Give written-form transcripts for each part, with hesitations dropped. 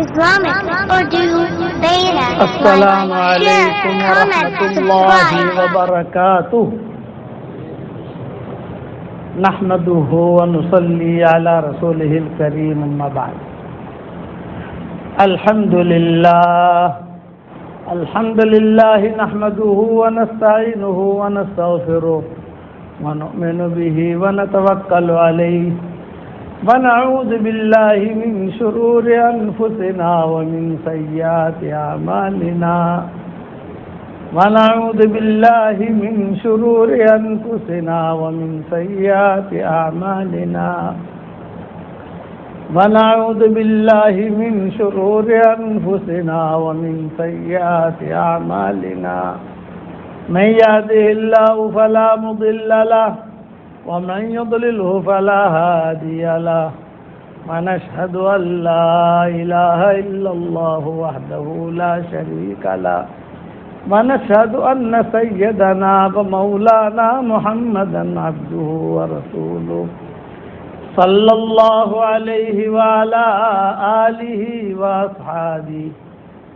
Islamic Urdu Beta. السلام Like, علیکم share, comment, ورحمۃ اللہ subscribe. وبرکاتہ نحمده ونصلي على رسوله الكريم اما بعد الحمد لله نحمده ونستعينه ونستغفره ونؤمن به ونتوكل عليه ونعوذ بالله من شرور أنفسنا ومن سيئات أعمالنا ونعوذ بالله من شرور أنفسنا ومن سيئات أعمالنا ونعوذ بالله من شرور أنفسنا ومن سيئات أعمالنا من يهده الله فلا مضل له ومن يضلله فلا هادي له ونشهد أن لا إله إلا الله وحده لا شريك له ونشهد أن سيدنا ومولانا محمدا عبده ورسوله صلى الله عليه وعلى آله وأصحابه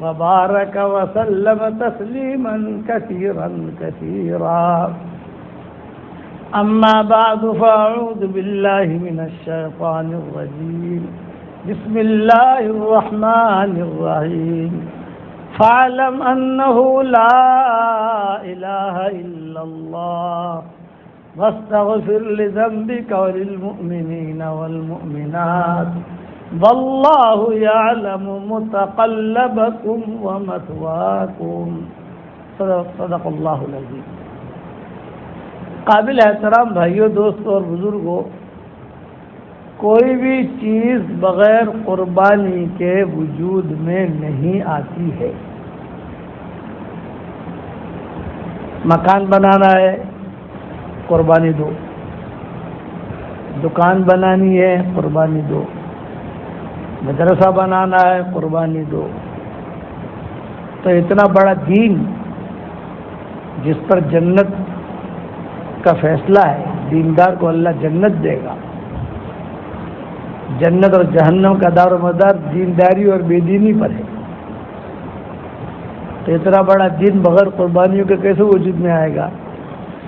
وبارك وسلم تسليما كثيرا كثيرا أما بعد فأعوذ بالله من الشيطان الرجيم بسم الله الرحمن الرحيم فاعلم أنه لا إله إلا الله واستغفر لذنبك وللمؤمنين والمؤمنات والله يعلم متقلبكم ومثواكم صدق اللہ العظیم. قابل احترام بھائیوں، دوستوں اور بزرگوں، کوئی بھی چیز بغیر قربانی کے وجود میں نہیں آتی ہے. مکان بنانا ہے، قربانی دو. دکان بنانی ہے، قربانی دو. مدرسہ بنانا ہے، قربانی دو. تو اتنا بڑا دین جس پر جنت کا فیصلہ ہے، دیندار کو اللہ جنت دے گا. جنت اور جہنم کا دار و مدار دینداری اور بے دینی پر ہے. تو اتنا بڑا دین بغیر قربانیوں کے کیسے وجود میں آئے گا؟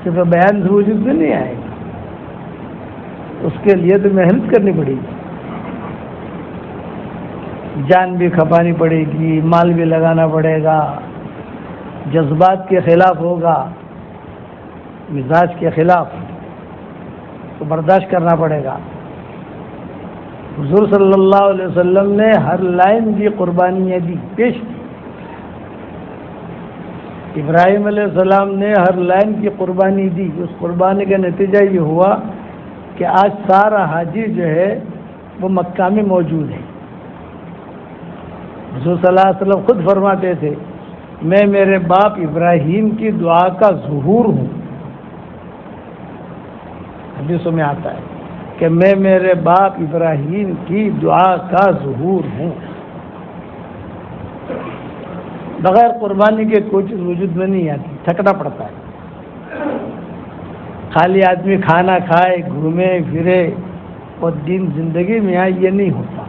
صرف بیان سے وجود میں نہیں آئے گا. اس کے لیے تو محنت کرنی پڑے گی، جان بھی کھپانی پڑے گی، مال بھی لگانا پڑے گا، جذبات کے خلاف ہوگا، مزاج کے خلاف تو برداشت کرنا پڑے گا. حضور صلی اللہ علیہ وسلم نے ہر لائن کی قربانیاں دی، پیش کی. ابراہیم علیہ السلام نے ہر لائن کی قربانی دی. اس قربانی کا نتیجہ یہ ہوا کہ آج سارا حاجی جو ہے وہ مکہ میں موجود ہے. حضور صلی اللہ علیہ وسلم خود فرماتے تھے، میں میرے باپ ابراہیم کی دعا کا ظہور ہوں. حدیثوں میں آتا ہے کہ میں میرے باپ ابراہیم کی دعا کا ظہور ہوں. بغیر قربانی کے کوئی چیز وجود میں نہیں آتی، تھکنا پڑتا ہے. خالی آدمی کھانا کھائے، گھومے پھرے اور دین زندگی میں آئے، یہ نہیں ہوتا.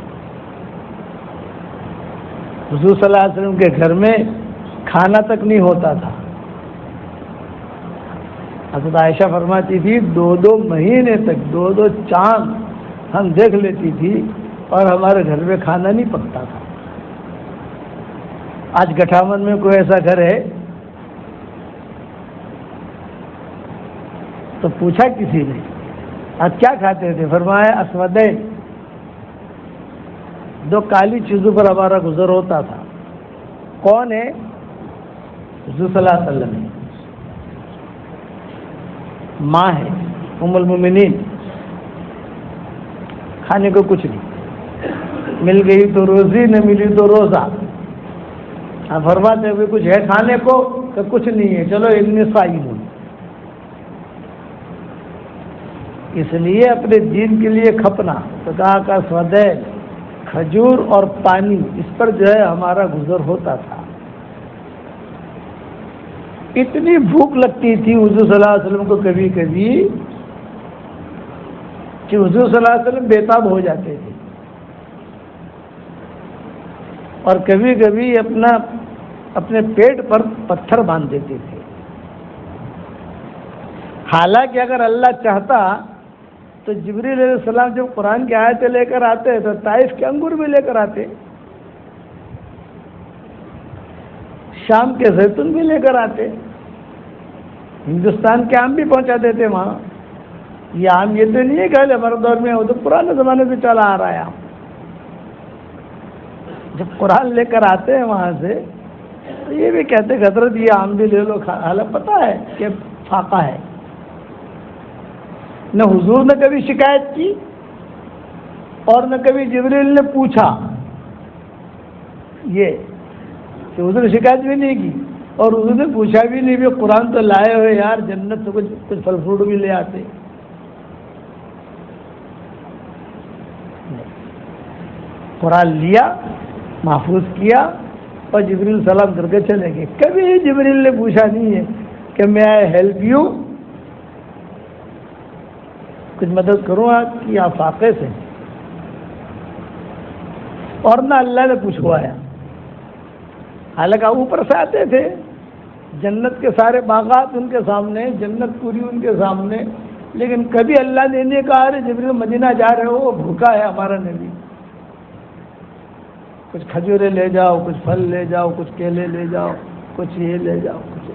حضور صلی اللہ علیہ وسلم کے گھر میں کھانا تک نہیں ہوتا تھا. حضرت عائشہ فرماتی تھی 2 مہینے تک 2 چاند ہم دیکھ لیتی تھی اور ہمارے گھر میں کھانا نہیں پکتا تھا. آج گٹھامن میں کوئی ایسا گھر ہے تو پوچھا کسی نے آج کیا کھاتے تھے؟ فرمایا اسودین، 2 کالی چیزوں پر ہمارا گزر ہوتا تھا. کون ہے؟ حضور صلی اللہ علیہ وسلم ہے، ماں ہے ام المومنین. کھانے کو کچھ نہیں، مل گئی تو روزی، نہ ملی تو روزہ. آپ فرماتے ہوئے کچھ ہے کھانے کو کہ کچھ نہیں ہے، چلو اتنے صائم ہوں. اس لیے اپنے دین کے لیے کھپنا. خدا کا سودے کھجور اور پانی، اس پر جو ہے ہمارا گزر ہوتا تھا. اتنی بھوک لگتی تھی حضور صلی اللہ علیہ وسلم کو کبھی کبھی کہ حضور صلی اللہ علیہ وسلم بے تاب ہو جاتے تھے. اور کبھی کبھی اپنے پیٹ پر پتھر باندھ دیتے تھے. حالانکہ اگر اللہ چاہتا تو جبریل علیہ السلام جب قرآن کی آیتیں لے کر آتے تو طائف کے انگور بھی لے کر آتے, شام کے زیتون بھی لے کر آتے, ہندوستان کے آم بھی پہنچا دیتے وہاں. یہ آم یہ تو نہیں ہے کہ ہمارے دور میں وہ تو پرانے زمانے سے چلا آ رہا ہے آم. جب قرآن لے کر آتے ہیں وہاں سے تو یہ بھی کہتے ہیں حضرت یہ آم بھی لے لو, حالانکہ پتہ ہے کہ فاقہ ہے. نہ حضور نے کبھی شکایت کی اور نہ کبھی جبریل نے پوچھا, یہ کہ حضور نے شکایت بھی نہیں کی اور حضور نے پوچھا بھی نہیں بھی قرآن تو لائے ہوئے یار, جنت سے کچھ پھل فروٹ بھی لے آتے. قرآن لیا, محفوظ کیا اور جبریل سلام کر کے چلے گئے. کبھی جبریل نے پوچھا نہیں ہے کہ میں آئی ہیلپ یو, کچھ مدد کروں آپ کی, آپ فاقے سے, اور نہ اللہ نے پوچھوایا. حالانکہ اوپر سے آتے تھے, جنت کے سارے باغات ان کے سامنے, جنت پوری ان کے سامنے, لیکن کبھی اللہ نے نہیں کہا ارے جبریل مدینہ جا رہے ہو, وہ بھوکا ہے ہمارا نبی, کچھ کھجورے لے جاؤ, کچھ پھل لے جاؤ, کچھ کیلے لے جاؤ, کچھ یہ لے جاؤ, کچھ.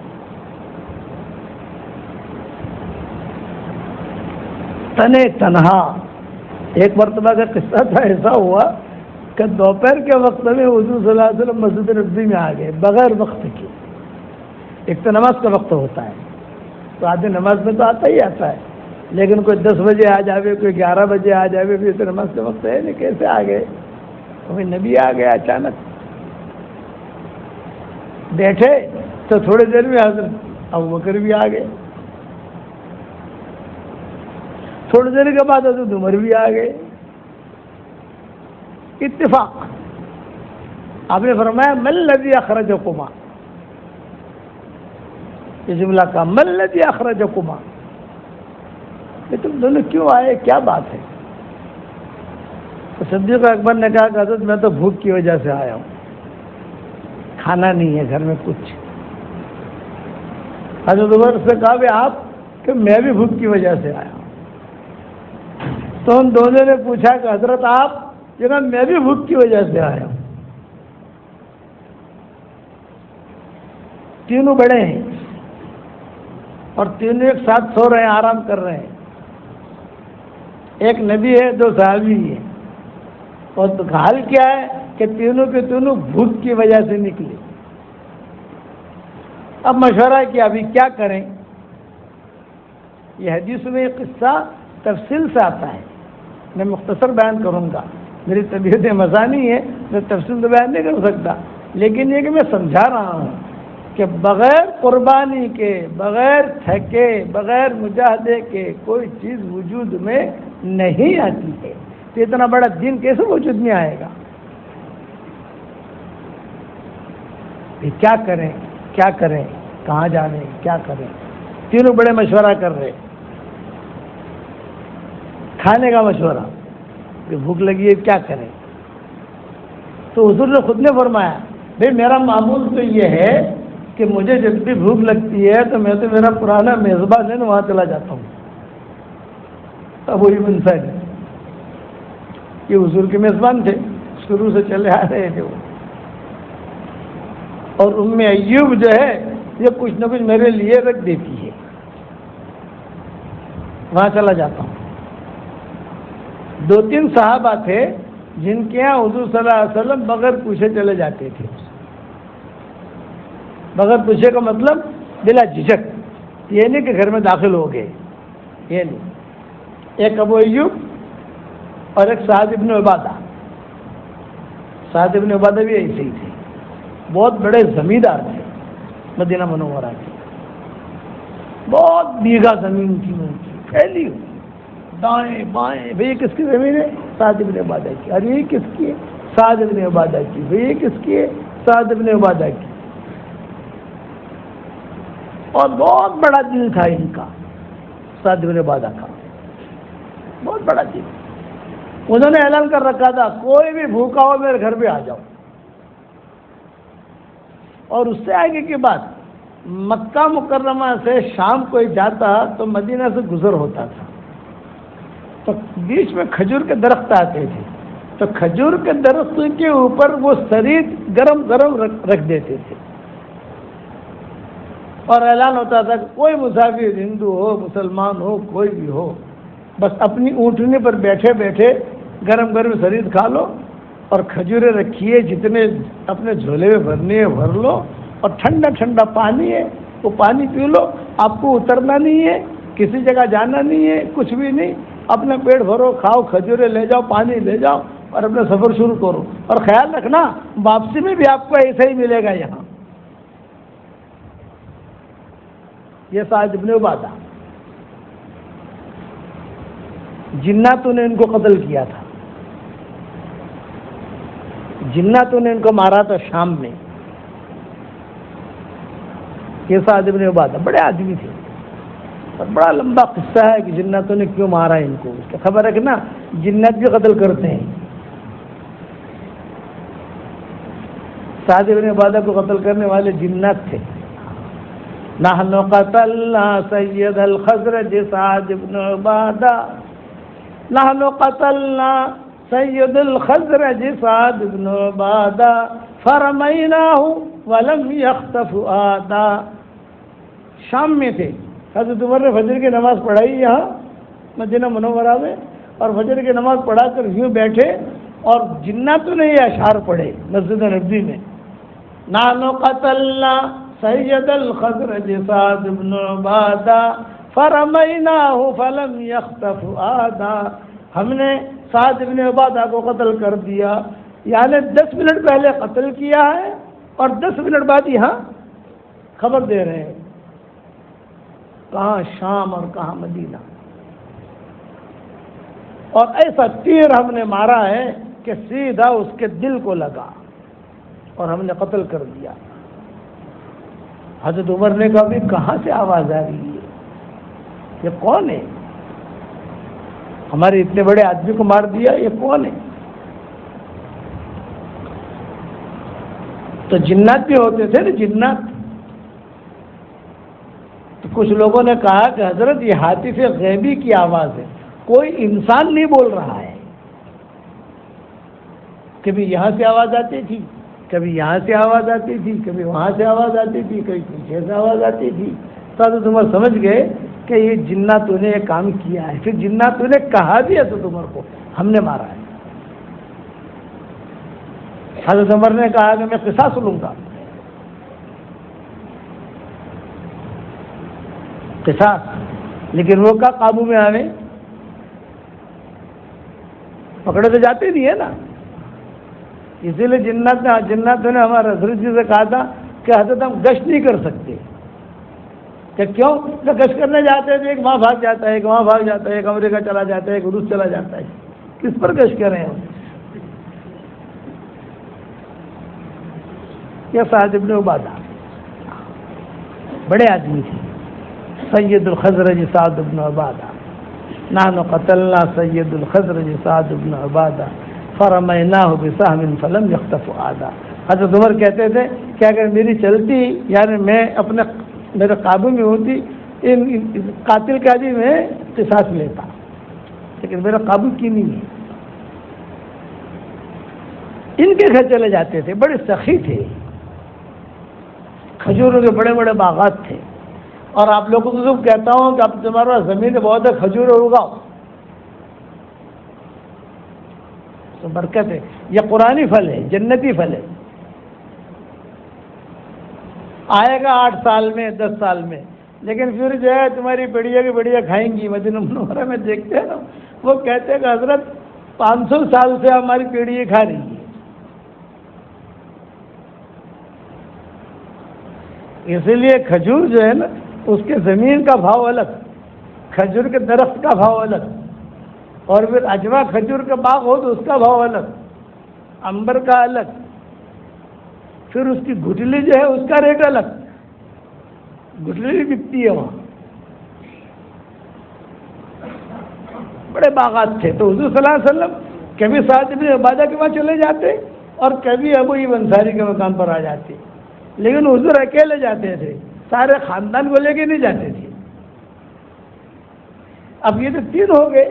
تنے تنہا ایک مرتبہ کا قصہ تھا, ایسا ہوا کہ دوپہر کے وقت میں حضور صلی اللہ علیہ وسلم مسجد نبوی میں آ گئے بغیر وقت کے. ایک تو نماز کا وقت ہوتا ہے تو آدمی نماز میں تو آتا ہی آتا ہے, لیکن کوئی 10 بجے آ جاوے, کوئی 11 بجے آ جاوے, پھر تو نماز کا وقت ہے نہیں, کیسے آ گئے؟ کوئی نبی آ گیا اچانک. بیٹھے تو تھوڑی دیر میں حضرت ابوبکر بھی آ گئے, تھوڑی دیر کے بعد حضرت عمر بھی آ گئے. اتفاق. آپ نے فرمایا من الذی اخرجکما, یہ جملہ کا من الذی اخرجکما, کہ تم دونوں کیوں آئے, کیا بات ہے؟ تو صدیق اکبر نے کہا کہ حضرت میں تو بھوک کی وجہ سے آیا ہوں, کھانا نہیں ہے گھر میں کچھ. حضرت عمر سے کہا کہ آپ, کہ میں بھی بھوک کی وجہ سے آیا ہوں. تو ان دونوں نے پوچھا کہ حضرت آپ, جناب میں بھی بھوک کی وجہ سے آیا ہوں. تینوں بڑے ہیں اور تینوں ایک ساتھ سو رہے ہیں, آرام کر رہے ہیں. ایک نبی ہے, 2 صحابی ہیں, اور تو حال کیا ہے کہ تینوں کے تینوں بھوک کی وجہ سے نکلے. اب مشورہ کیا ابھی کیا کریں. یہ حدیث میں یہ قصہ تفصیل سے آتا ہے, میں مختصر بیان کروں گا, میری طبیعت مزانی ہے, میں تفصیل تو بیان نہیں کر سکتا, لیکن یہ کہ میں سمجھا رہا ہوں کہ بغیر قربانی کے, بغیر تھکے, بغیر مجاہدے کے کوئی چیز وجود میں نہیں آتی ہے. تو اتنا بڑا دین کیسے وجود میں آئے گا؟ کیا کریں, کیا کریں, کہاں جانے, کیا کریں. تینوں بڑے مشورہ کر رہے. کھانے کا مشورہ کہ بھوک لگی ہے کیا کریں. تو حضور نے خود نے فرمایا بھائی میرا معمول تو یہ ہے کہ مجھے جب بھی بھوک لگتی ہے تو میں تو میرا پرانا میزبان ہے نا وہاں چلا جاتا ہوں. ابو ابن سعد یہ حضور کے میزبان تھے, شروع سے چلے آ رہے تھے وہ. اور ام ایوب جو ہے یہ کچھ نہ کچھ میرے لیے رکھ دیتی ہے, وہاں چلا جاتا ہوں. 2-3 صحابہ تھے جن کے یہاں حضور صلی اللہ علیہ وسلم بغیر پوچھے چلے جاتے تھے. بغیر پوچھے کا مطلب بلا جھجک, یہ نہیں کہ گھر میں داخل ہو گئے, یہ نہیں. ایک ابو ایوب اور ایک سعد ابن عبادہ. سعد ابن عبادہ بھی ایسے ہی تھے, بہت بڑے زمیندار تھے مدینہ منورہ کے. بہت بیگھا زمین تھی ان کی, پھیلی ہوئی دائیں بائیں. بھئی یہ کس کی زمین ہے؟ سعد ابن عبادہ کی. ارے یہ کس کی ہے؟ سعد ابن عبادہ کی. بھئی یہ کس کی ہے؟ سعد ابن عبادہ کی. اور بہت بڑا دل تھا ان کا, سعد ابن عبادہ کا, بہت بڑا دل. انہوں نے اعلان کر رکھا تھا کوئی بھی بھوکا ہو میرے گھر پہ آ جاؤ. اور اس سے آگے کی بات، مکہ مکرمہ سے شام کوئی جاتا تو مدینہ سے گزر ہوتا تھا، تو بیچ میں کھجور کے درخت آتے تھے، تو کھجور کے درخت کے اوپر وہ سرید گرم گرم رکھ دیتے تھے، اور اعلان ہوتا تھا کہ کوئی مسافر ہندو ہو مسلمان ہو کوئی بھی ہو، بس اپنی اونٹنی پر بیٹھے بیٹھے گرم گرم سرید کھا لو، اور کھجوریں رکھیے جتنے اپنے جھولے میں بھرنی ہے بھر لو، اور ٹھنڈا ٹھنڈا پانی ہے وہ پانی پی لو، آپ کو اترنا نہیں ہے، کسی جگہ جانا نہیں ہے، کچھ بھی نہیں، اپنا پیٹ بھرو، کھاؤ، کھجوریں لے جاؤ، پانی لے جاؤ، اور اپنا سفر شروع کرو، اور خیال رکھنا واپسی میں بھی آپ کو ایسا ہی ملے گا۔ یہاں یہ سعد بن عبادہ، جناتوں نے ان کو قتل کیا تھا، جناتوں نے ان کو مارا تھا شام میں۔ یہ سعد بن عبادہ بڑے آدمی تھے، اور بڑا لمبا قصہ ہے کہ جناتوں نے کیوں مارا ان کو، اس کی خبر ہے کہ نا جنات بھی قتل کرتے ہیں۔ سعد بن عبادہ کو قتل کرنے والے جنات تھے۔ نحن قتلنا سید الخزرج سعد بن عبادہ، نحن قتلنا سید الخزرج سعد بن عبادہ فرمیناہ ولم یخطف آدا۔ شام میں تھے، حضرت عمر نے فجر کی نماز پڑھائی یہاں مدینہ منورہ میں، اور فجر کی نماز پڑھا کر یوں بیٹھے، اور جناتوں نے یہ اشعار پڑھے مسجد نبوی میں، نحن قتلنا سید الخزرج سعد بن عبادہ فرمیناہ فلم یخطف آدا۔ ہم نے سعد بن عبادہ کو قتل کر دیا، یعنی 10 منٹ پہلے قتل کیا ہے، اور 10 منٹ بعد یہاں خبر دے رہے ہیں، کہاں شام اور کہاں مدینہ۔ اور ایسا تیر ہم نے مارا ہے کہ سیدھا اس کے دل کو لگا، اور ہم نے قتل کر دیا۔ حضرت عمر نے کہا بھی کہاں سے آواز آ رہی ہے، یہ کون ہے، ہمارے اتنے بڑے آدمی کو مار دیا، یہ کون ہے؟ تو جنات بھی ہوتے تھے نا، جنات۔ تو کچھ لوگوں نے کہا کہ حضرت یہ ہاتف غیبی کی آواز ہے، کوئی انسان نہیں بول رہا ہے، کبھی یہاں سے آواز آتی تھی، کبھی یہاں سے آواز آتی تھی، کبھی وہاں سے آواز آتی تھی، کبھی پیچھے سے آواز آتی تھی۔ تو حضرت عمر سمجھ گئے کہ یہ جناتوں نے یہ کام کیا ہے۔ پھر جناتوں نے کہا بھی حضرت عمر کو ہم نے مارا ہے۔ حضرت عمر نے کہا کہ میں قصاص لوں گا، قصاص، لیکن وہ کا قابو میں آنے، پکڑے تو جاتے نہیں ہے نا، اسی لیے جناتوں نے ہمارے حضرت جی سے کہا تھا کہ حضرت ہم گشت نہیں کر سکتے، کہ کیوں؟ تو گشت کرنے جاتے تھے، ایک وہاں بھاگ جاتا ہے، ایک وہاں بھاگ جاتا ہے، ایک امریکہ چلا جاتا ہے، ایک روس چلا جاتا ہے، کس پر گشت کریں ہم؟ یہ سعد بن عبادہ بڑے آدمی تھے، سید الخزرج سعد بن عبادہ، نحن قتلنا سید الخزرج سعد بن عبادہ فرمیناہ بسہم فلم یخطف آدا۔ حضرت عمر کہتے تھے کہ اگر میری چلتی، یعنی میں میرے قابو میں ہوتی، ان قاتل کا بھی میں قصاص لیتا، لیکن میرا قابو کی نہیں ہے۔ ان کے گھر چلے جاتے تھے، بڑے سخی تھے، کھجوروں کے بڑے بڑے باغات تھے، اور آپ لوگوں کو تو کہتا ہوں کہ اب تمہارے پاس زمین بہت ہے، کھجور اگاؤ، تو برکت ہے، یہ قرآنی پھل ہے، جنتی پھل ہے، آئے گا 8 سال میں 10 سال میں، لیکن پھر جو ہے تمہاری بڑھیا کی بڑھیا کھائیں گی۔ مدینہ منورہ میں دیکھتے ہیں نا، وہ کہتے ہیں کہ حضرت 500 سال سے ہماری پیڑھی کھا رہی ہے۔ اسی لیے کھجور جو ہے نا، اس کے زمین کا بھاؤ الگ، کھجور کے درخت کا بھاؤ الگ، اور پھر اجوا کھجور کا باغ ہو تو اس کا بھاؤ الگ، امبر کا الگ، پھر اس کی گٹلی جو ہے اس کا ریٹ الگ، گٹلی بھی بکتی ہے وہاں۔ بڑے باغات تھے، تو حضور صلی اللہ علیہ وسلم کبھی سعد بن عبادہ کے وہاں چلے جاتے، اور کبھی ابو ایوب انصاری کے مقام پر آ جاتے۔ لیکن حضور اکیلے جاتے تھے، سارے خاندان کو لے کے نہیں جاتے تھے۔ اب یہ تو 3 ہو گئے،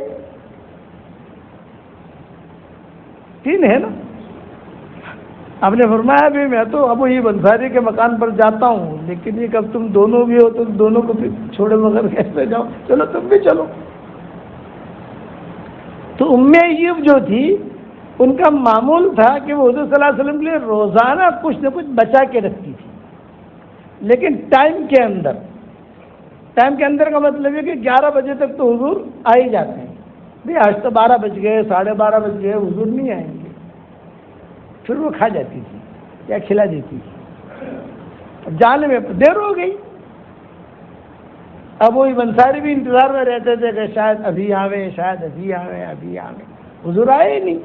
3 ہے نا۔ آپ نے فرمایا بھی میں تو ابو ایوب انصاری کے مکان پر جاتا ہوں، لیکن یہ کب تم دونوں بھی ہو تو دونوں کو چھوڑے بغیر کیسے جاؤ، چلو تم بھی چلو۔ تو ام ایوب جو تھی ان کا معمول تھا کہ وہ حضور صلی اللہ علیہ وسلم کے لیے روزانہ کچھ نہ کچھ بچا کے رکھتی تھی، لیکن ٹائم کے اندر کا مطلب ہے کہ 11 بجے تک تو حضور آ ہی جاتے ہیں۔ بھی آج تو 12 بج گئے، 12:30 بج گئے، حضور نہیں آئیں گے، پھر وہ کھا جاتی تھی یا کھلا دیتی تھی۔ جانے میں دیر ہو گئی، اب وہ انصاری بھی انتظار میں رہتے تھے کہ شاید ابھی آویں، شاید ابھی آویں، حضور آئے ہی نہیں،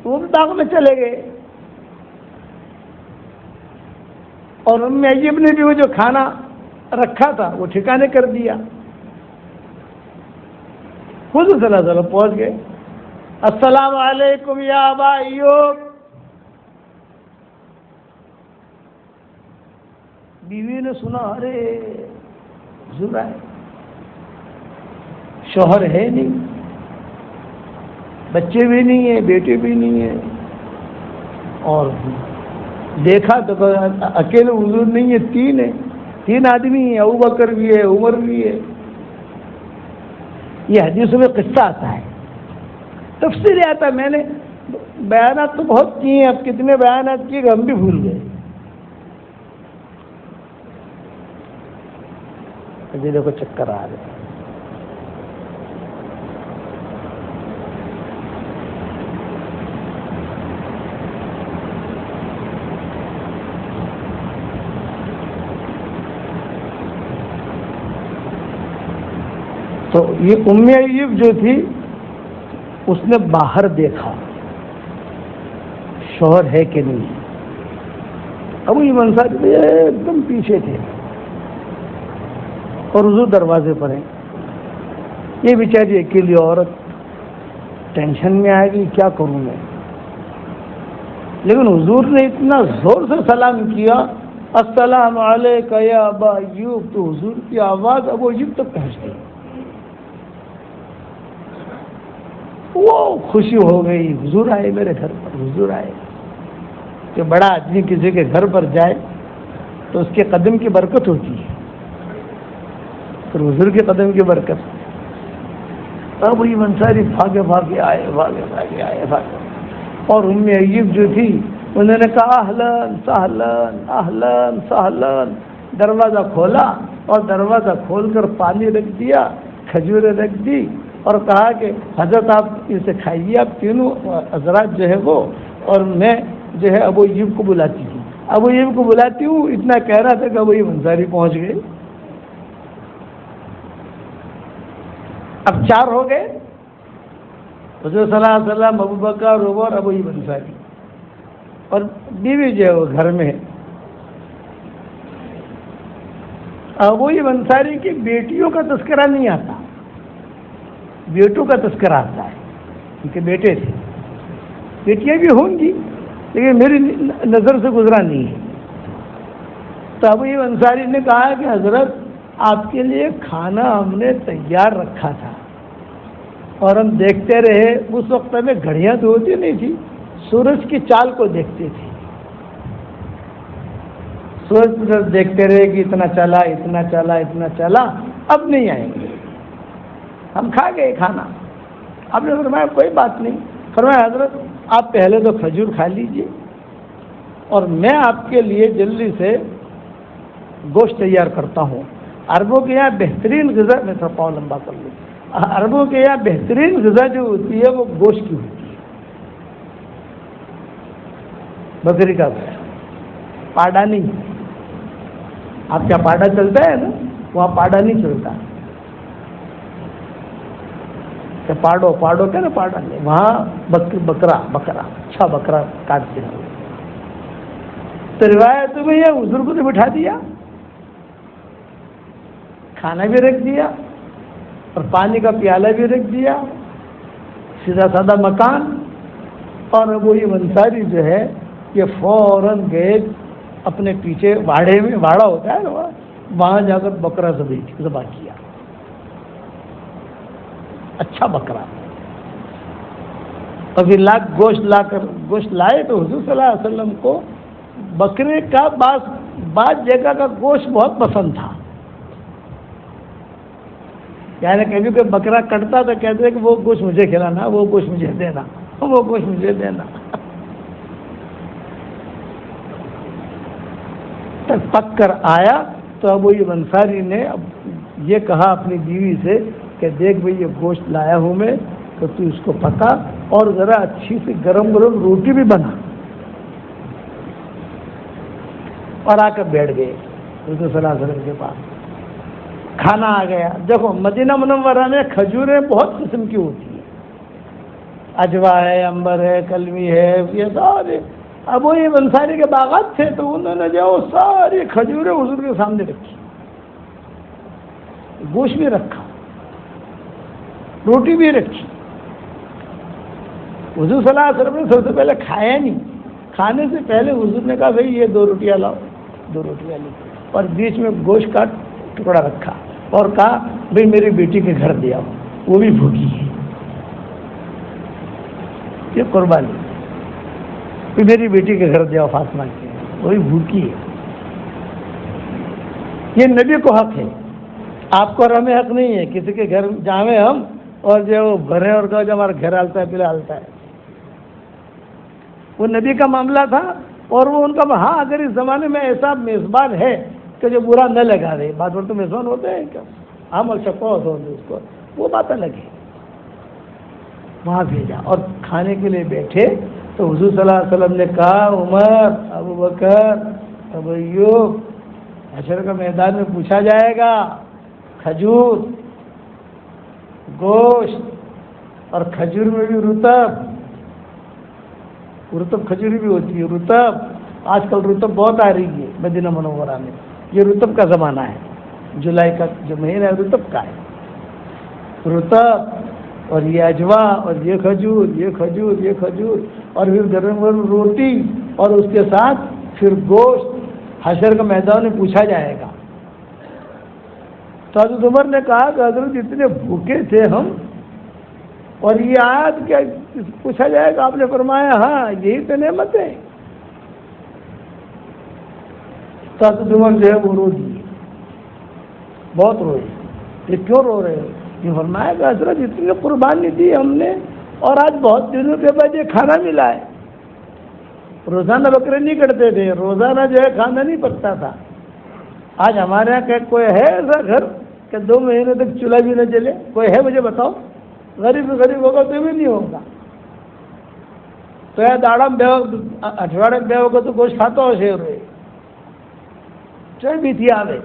وہ بھی داغ میں چلے گئے۔ اور ام ایوب نے بھی وہ جو کھانا رکھا تھا وہ ٹھکانے کر دیا۔ حضور صلی اللہ علیہ وسلم پہنچ گئے، السلام علیکم یا ابا ایوب۔ بیوی نے سنا، ارے حضور آئے، شوہر ہے نہیں، بچے بھی نہیں ہیں، بیٹے بھی نہیں ہیں، اور دیکھا تو اکیلے حضور نہیں ہے، 3 ہیں، 3 آدمی ہیں، ابوبکر بھی ہے، عمر بھی ہے۔ یہ حدیثوں میں قصہ آتا ہے، تفصیل آتا ہے، میں نے بیانات تو بہت کیے ہیں، اب کتنے بیانات کیے کہ ہم بھی بھول گئے۔ مجھے دیکھو چکر آ رہے ہیں۔ تو یہ ام ایوب جو تھی اس نے باہر دیکھا شوہر ہے کہ نہیں۔ ابو ایوب انصاری ایک دم پیچھے تھے اور حضور دروازے پر ہیں۔ یہ بیچاری اکیلی عورت ٹینشن میں آئے گی، کیا کروں میں؟ لیکن حضور نے اتنا زور سے سلام کیا، السلام علیکم یا ابا ایوب، تو حضور کی آواز ابو ایوب تک پہنچ گئی۔ وہ خوشی ہو گئی، حضور آئے میرے گھر پر، حضور آئے۔ کہ بڑا آدمی کسی کے گھر پر جائے تو اس کے قدم کی برکت ہوتی ہے، پھر حضور کے قدم کی برکت۔ اب یہ انصاری بھاگے آئے۔ اور ام ایوب جو تھی انہوں نے کہا اہلن سہلن اہلن سہلن، دروازہ کھولا اور دروازہ کھول کر پانی رکھ دیا، کھجوریں رکھ دی، اور کہا کہ حضرت آپ اسے کھائیے، آپ تینوں حضرات جو ہے وہ، اور میں جو ہے ابو ایوب کو بلاتی ہوں، ابو ایوب کو بلاتی ہوں۔ اتنا کہہ رہا تھا کہ ابو ایوب انصاری پہنچ گئے۔ اب 4 ہو گئے، حضور صلی اللہ علیہ وسلم، ابوبکر، عمر، ابو ایوب انصاری، اور بیوی جو ہے وہ گھر میں ہے۔ ابو ایوب انصاری کی بیٹیوں کا تذکرہ نہیں آتا، بیٹوں کا تذکرہ آتا ہے، ان کے بیٹے تھے، بیٹیاں بھی ہوں گی لیکن میری نظر سے گزرا نہیں ہے۔ تو ابو ایوب انصاری نے کہا کہ حضرت آپ کے لیے کھانا ہم نے تیار رکھا تھا، اور ہم دیکھتے رہے، اس وقت میں گھڑیاں تو ہوتی نہیں تھی، سورج کی چال کو دیکھتے تھے، سورج دیکھتے رہے کہ اتنا چلا، اب نہیں آئیں گے، ہم کھا گئے کھانا۔ آپ نے فرمایا کوئی بات نہیں، فرمایا حضرت آپ پہلے تو کھجور کھا لیجئے، اور میں آپ کے لیے جلدی سے گوشت تیار کرتا ہوں۔ عربوں کے یہاں بہترین غذا، میں تھوڑا پاؤں لمبا کر لوں، عربوں کے یہاں بہترین غذا جو ہوتی ہے وہ گوشت کی ہوتی ہے، بکری کا گوشت، پاڑا نہیں۔ آپ کیا پاڑا چلتا ہے نا، وہاں پاڑا نہیں چلتا، کہ پاڑو کیا نا، پاڑا نہیں، وہاں بکرا اچھا بکرا کاٹتے ہیں۔ تو روایت میں یہ حضور کو تو بٹھا دیا، کھانا بھی رکھ دیا اور پانی کا پیالہ بھی رکھ دیا، سیدھا سادہ مکان۔ اور ابو ایوب انصاری جو ہے یہ فوراً گئے اپنے پیچھے واڑے میں، واڑا ہوتا ہے نا، وہاں جا کر بکرا ذبح کیا، اچھا بکرا، اور پھر گوشت لائے تو حضور صلی اللہ علیہ وسلم کو بکرے کا بعض جگہ کا گوشت بہت پسند تھا، یعنی کبھی کوئی بکرا کٹتا تو کہتے کہ وہ گوشت مجھے کھلانا، وہ گوشت مجھے دینا، وہ گوشت مجھے دینا۔ تک پک کر آیا تو ابو ایوب انصاری نے یہ کہا اپنی بیوی سے کہ دیکھ بھئی یہ گوشت لایا ہوں میں، تو تو اس کو پکا اور ذرا اچھی سی گرم روٹی بھی بنا، اور آ کر بیٹھ گئے حضور صلی اللہ علیہ وسلم کے پاس۔ کھانا آ گیا۔ دیکھو مدینہ منورہ میں کھجوریں بہت قسم کی ہوتی ہیں، اجوا ہے، امبر ہے، کلمی ہے، یہ سارے ابو ایوب انصاری کے باغات تھے، تو انہوں نے جو ساری کھجوریں حضور کے سامنے رکھی، گوشت بھی رکھا، روٹی بھی رکھی۔ حضور صلی اللہ علیہ وسلم نے سب سے پہلے کھایا نہیں، کھانے سے پہلے حضور نے کہا بھائی یہ 2 روٹیاں لاؤ، 2 روٹیاں لی، اور بیچ میں گوشت کا ٹکڑا رکھا اور کہا بھائی میری بیٹی کے گھر دے آؤ، وہ بھی بھوکی ہے، یہ قربانی، میری بیٹی کے گھر دے آؤ فاطمہ کے، وہ بھی بھوکی ہے۔ یہ نبی کو حق ہے، آپ کو اور ہمیں حق نہیں ہے کسی کے گھر جاویں ہم اور جو بھرے اور کہو جو ہمارا گھر آلتا ہے پلا آلتا ہے۔ وہ نبی کا معاملہ تھا، اور وہ ان کا ہاں اگر اس زمانے میں ایسا میزبان ہے کہ جو برا نہ لگا دے، بات تو میزبان ہوتے ہیں کیا ہم الشقوت ہوتے اس کو، وہ بات الگ ہے، وہاں بھیجا اور کھانے کے لیے بیٹھے تو حضور صلی اللہ علیہ وسلم نے کہا عمر، ابو بکر، ابو ایوب، حشر کا میدان میں پوچھا جائے گا، کھجور، گوشت، اور کھجور میں بھی رطب کھجوری بھی ہوتی ہے، رطب، آج کل رطب بہت آ رہی ہے مدینہ منورہ میں، یہ رطب کا زمانہ ہے، جولائی کا جو مہینہ ہے رطب کا ہے، رطب اور یہ اجوا اور یہ کھجور اور پھر گرم گرم روٹی اور اس کے ساتھ پھر گوشت، حشر کا میدان میں پوچھا جائے گا۔ تو حضرت عمر نے کہا کہ حضرت اتنے بھوکے تھے ہم، اور یہ آیت کیا پوچھا جائے گا؟ آپ نے فرمایا ہاں یہی تو نعمت ہے۔ تو حضرت عمر جو ہے وہ رو دیے، بہت روئے۔ یہ کیوں رو رہے ہو؟ یہ فرمایا کہ حضرت اتنی قربانی دی ہم نے، اور آج بہت دنوں کے بعد یہ کھانا ملا ہے۔ روزانہ بکرے نہیں کٹتے تھے، روزانہ جو ہے کھانا نہیں پکتا تھا۔ آج ہمارے یہاں کوئی ہے ایسا گھر کہ 2 مہینے تک چولہا بھی نہ جلے؟ کوئی ہے؟ مجھے بتاؤ۔ غریب ہوگا تو بھی نہیں ہوگا، تو یا داڑم بے اٹھواڑے بے ہوگا تو گوشت کھاتا ہو شیر ہوئے چاہے بھی تھی آگے۔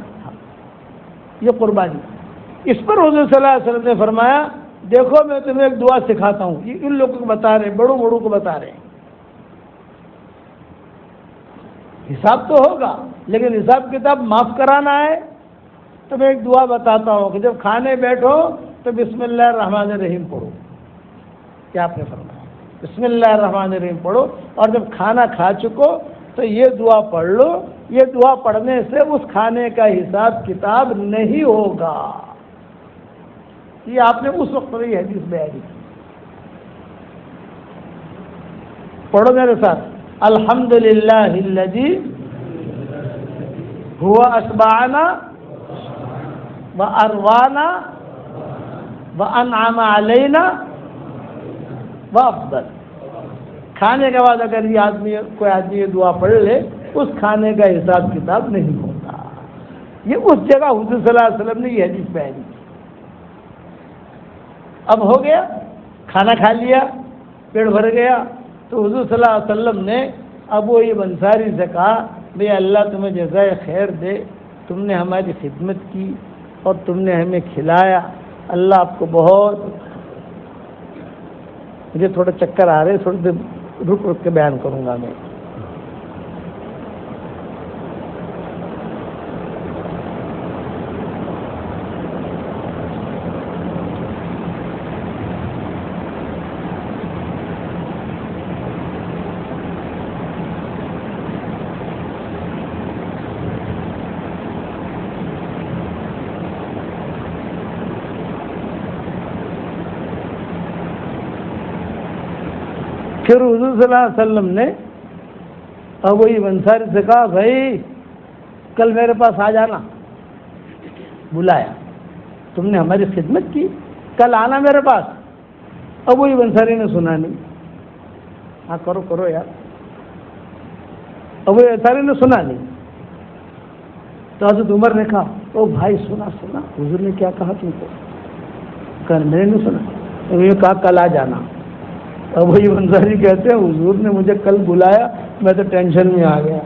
یہ قربانی، اس پر حضور صلی اللہ علیہ وسلم نے فرمایا دیکھو میں تمہیں ایک دعا سکھاتا ہوں، یہ ان لوگوں کو بتا رہے ہیں، بڑوں کو بتا رہے ہیں، حساب تو ہوگا لیکن حساب کتاب معاف کرانا ہے، تو میں ایک دعا بتاتا ہوں کہ جب کھانے بیٹھو تو بسم اللہ الرحمن الرحیم پڑھو۔ کیا آپ نے فرمایا؟ بسم اللہ الرحمن الرحیم پڑھو، اور جب کھانا کھا چکو تو یہ دعا پڑھ لو، یہ دعا پڑھنے سے اس کھانے کا حساب کتاب نہیں ہوگا۔ یہ آپ نے اس وقت پر یہ حدیث بیان کی۔ پڑھو میرے ساتھ، الحمدللہ الذی هو اشبعنا واروانا وانعم علینا وافضل۔ کھانے کے بعد اگر یہ کوئی آدمی یہ دعا پڑھ لے، اس کھانے کا حساب کتاب نہیں ہوتا۔ یہ اس جگہ حضور صلی اللہ علیہ وسلم نے یہ حدیث بیان کی۔ اب ہو گیا، کھانا کھا لیا، پیٹ بھر گیا، تو حضور صلی اللہ علیہ وسلم نے ابو ایوب انصاری سے کہا بھئی اللہ تمہیں جزائے خیر دے، تم نے ہماری خدمت کی اور تم نے ہمیں کھلایا، اللہ آپ کو بہت۔ مجھے تھوڑا چکر آ رہے، تھوڑی دیر رک کے بیان کروں گا میں۔ پھر حضور صلی اللہ علیہ وسلم نے ابو ایوب انصاری سے کہا بھائی کل میرے پاس آ جانا، بلایا، تم نے ہماری خدمت کی، کل آنا میرے پاس۔ ابو ایوب انصاری نے سنا نہیں، ہاں کرو کرو یار، ابو ایوب انصاری نے سنا نہیں۔ تو حضرت عمر نے کہا او بھائی سنا سنا حضور نے کیا کہا تم کو؟ کہا میں نے نہیں سنا۔ انہوں نے کہا کل آ جانا۔ ابو ایوب انصاری کہتے ہیں حضور نے مجھے کل بلایا، میں تو ٹینشن میں آ گیا،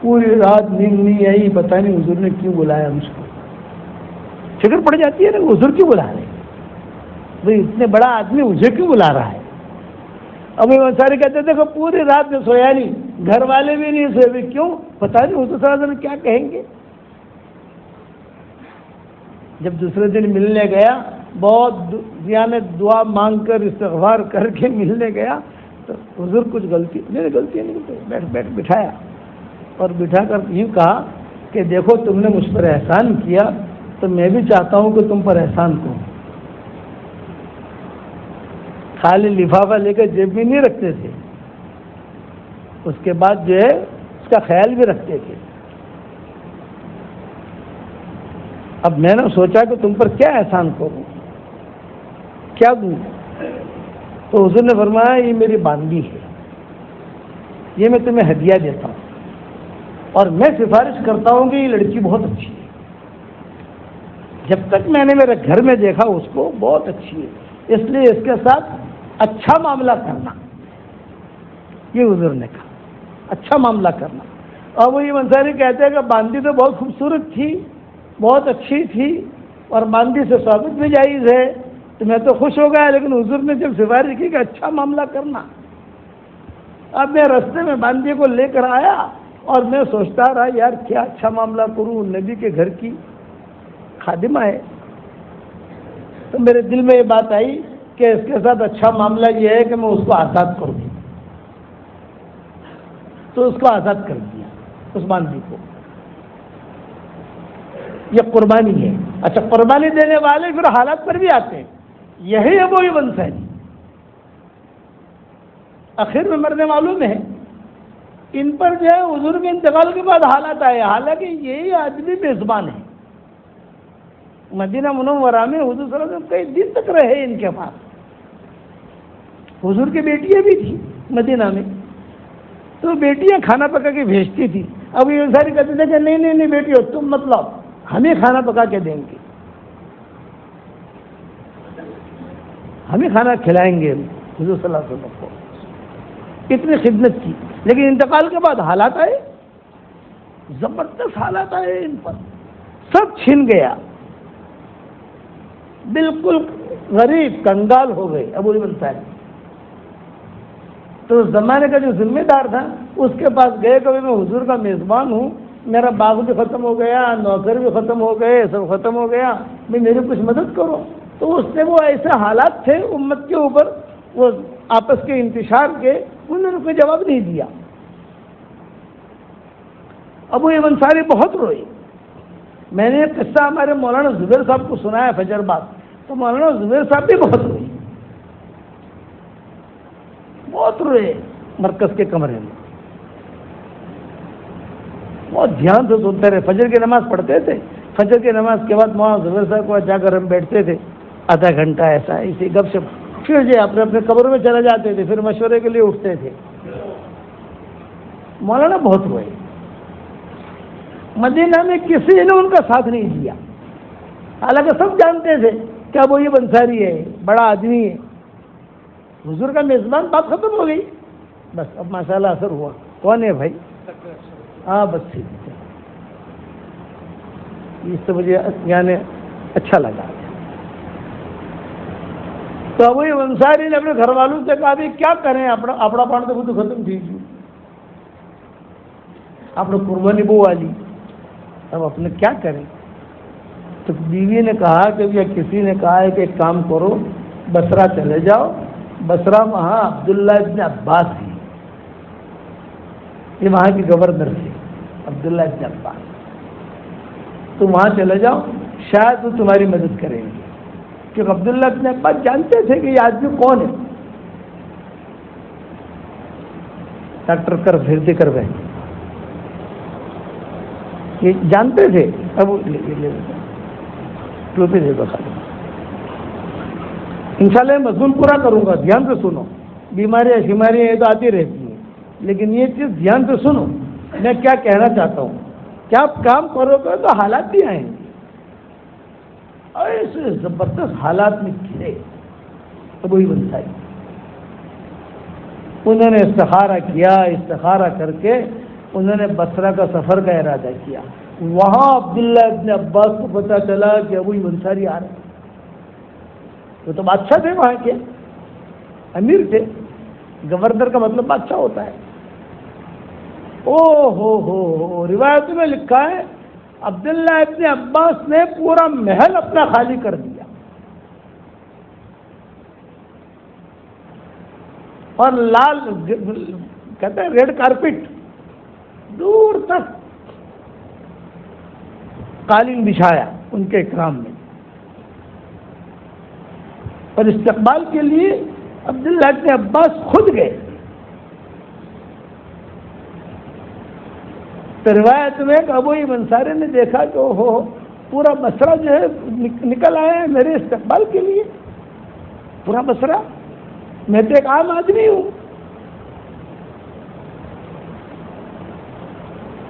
پوری رات نیند نہیں آئی، پتہ نہیں حضور نے کیوں بلایا مجھ کو۔ فکر پڑ جاتی ہے نا حضور کیوں بلا رہے، بھائی اتنے بڑا آدمی مجھے کیوں بلا رہا ہے۔ ابو ایوب انصاری کہتے تھے کہ پوری رات میں سویا نہیں، گھر والے بھی نہیں سوئے، بھی کیوں پتہ نہیں حضور صلی اللہ علیہ وسلم کیا کہیں گے۔ جب دوسرے دن ملنے گیا، بہت یعنی دعا مانگ کر استغفار کر کے ملنے گیا، تو حضور کچھ غلطی نہیں، بیٹھ بٹھایا اور بٹھا کر یوں کہا کہ دیکھو تم نے مجھ پر احسان کیا تو میں بھی چاہتا ہوں کہ تم پر احسان کروں۔ خالی لفافہ لے کر جیب میں نہیں رکھتے تھے، اس کے بعد جو ہے اس کا خیال بھی رکھتے تھے۔ اب میں نے سوچا کہ تم پر کیا احسان کروں، کیا دوں؟ تو حضور نے فرمایا یہ میری باندی ہے، یہ میں تمہیں ہدیہ دیتا ہوں، اور میں سفارش کرتا ہوں کہ یہ لڑکی بہت اچھی ہے، جب تک میں نے میرے گھر میں دیکھا اس کو بہت اچھی ہے، اس لیے اس کے ساتھ اچھا معاملہ کرنا۔ یہ حضور نے کہا اچھا معاملہ کرنا۔ اور وہ یہ انصاری کہتے ہیں کہ باندی تو بہت خوبصورت تھی، بہت اچھی تھی، اور باندی سے صحبت بھی جائز ہے، تو میں تو خوش ہو گیا، لیکن حضور نے جب سفارش کی کہ اچھا معاملہ کرنا، اب میں رستے میں باندی کو لے کر آیا اور میں سوچتا رہا یار کیا اچھا معاملہ کروں، نبی کے گھر کی خادمہ ہے۔ تو میرے دل میں یہ بات آئی کہ اس کے ساتھ اچھا معاملہ یہ ہے کہ میں اس کو آزاد کروں، تو اس کو آزاد کر دیا، اس باندی کو۔ یہ قربانی ہے۔ اچھا قربانی دینے والے پھر حالات پر بھی آتے ہیں، یہی ابو ایوب انصاری آخر میں مرنے والوں میں ہے، ان پر جو ہے حضور کے انتقال کے بعد حالات آئے، حالانکہ یہی آدمی میزبان ہے مدینہ منورہ میں، حضور صلی اللہ علیہ وسلم کئی دن تک رہے ان کے پاس، حضور کی بیٹیاں بھی تھیں مدینہ میں، تو بیٹیاں کھانا پکا کے بھیجتی تھی۔ اب یہ ساری کہتے تھے کہ نہیں بیٹیوں تم مطلب ہمیں کھانا پکا کے دیں گے، ہمیں کھانا کھلائیں گے حضور صلی اللہ علیہ وسلم کو، اتنی خدمت کی۔ لیکن انتقال کے بعد حالات آئے، زبردست حالات آئے، ان پر سب چھن گیا، بالکل غریب کنگال ہو گئے ابو ایوب انصاری۔ تو اس زمانے کا جو ذمہ دار تھا اس کے پاس گئے کہ میں حضور کا میزبان ہوں، میرا باغ بھی ختم ہو گیا، نوکر بھی ختم ہو گئے، سب ختم ہو گیا، میری کچھ مدد کرو۔ تو اس نے وہ ایسے حالات تھے امت کے اوپر، وہ آپس کے انتشار کے، انہوں نے کوئی جواب نہیں دیا۔ ابو ایوب انصاری بہت روئے۔ میں نے ایک قصہ ہمارے مولانا زبیر صاحب کو سنایا فجر بعد، تو مولانا زبیر صاحب بھی بہت روئے، بہت روئے مرکز کے کمرے میں، بہت دھیان سے سنتے رہے، فجر کی نماز پڑھتے تھے، فجر کی نماز کے بعد مولانا زبیر صاحب کو جا کر ہم بیٹھتے تھے آدھا گھنٹہ ایسا اسی گپ شپ، پھر جو اپنے اپنے قبروں میں چلے جاتے تھے، پھر مشورے کے لیے اٹھتے تھے۔ مولانا بہت روئے، مدینہ میں کسی نے ان کا ساتھ نہیں دیا، حالانکہ سب جانتے تھے کہ ابو ایوب انصاری ہے، بڑا آدمی ہے، حضور کا میزبان، بات ختم ہو گئی، بس اب ماشاءاللہ اثر ہوا۔ کون ہے بھائی؟ ہاں بس ٹھیک ہے، اس سے مجھے یعنی اچھا لگا۔ تو ابو ایوب انصاری نے اپنے گھر والوں سے کہا بھی کیا کریں، اپنا پان تو بدھ ختم تھی، اپنے قربانی بو والی، اب اپنے کیا کریں؟ تو بیوی نے کہا کہ یا کسی نے کہا ہے کہ ایک کام کرو، بصرہ چلے جاؤ، بصرہ وہاں عبداللہ ابن عباس تھی، یہ وہاں کے گورنر تھے عبداللہ ابن عباس، تو وہاں چلے جاؤ، شاید وہ تمہاری مدد کریں گے، کیونکہ عبداللہ ابن عباس جانتے تھے کہ یہ آدمی کون ہے۔ ڈاکٹر کر پھرتی کر گئے. یہ جانتے تھے. اب ٹوپی دے دو خالی. انشاءاللہ مضمون پورا کروں گا, دھیان سے سنو. بیماریاں یہ تو آتی رہتی ہیں, لیکن یہ چیز دھیان سے سنو. میں کیا کہنا چاہتا ہوں, کیا کام کرو گے تو حالات بھی آئیں گے. ایسے زبردست حالات میں گرے ابو ایوب انصاری. انہوں نے استخارہ کیا. استخارہ کر کے انہوں نے بصرہ کا سفر کا ارادہ کیا. وہاں عبداللہ ابن عباس کو پتہ چلا کہ ابو ایوب انصاری آ رہے. وہ تو بادشاہ تھے, وہاں کے امیر تھے. گورنر کا مطلب بادشاہ ہوتا ہے. او ہو روایت میں لکھا ہے عبداللہ ابن عباس نے پورا محل اپنا خالی کر دیا اور لال کہتے ہیں ریڈ کارپٹ دور تک قالین بچھایا ان کے اکرام میں. اور استقبال کے لیے عبداللہ ابن عباس خود گئے. تو روایت میں ابو ایوب انصاری نے دیکھا کہ ہو پورا بصرہ جو ہے نکل آیا ہے میرے استقبال کے لیے. پورا بصرہ, میں تو ایک عام آدمی ہوں.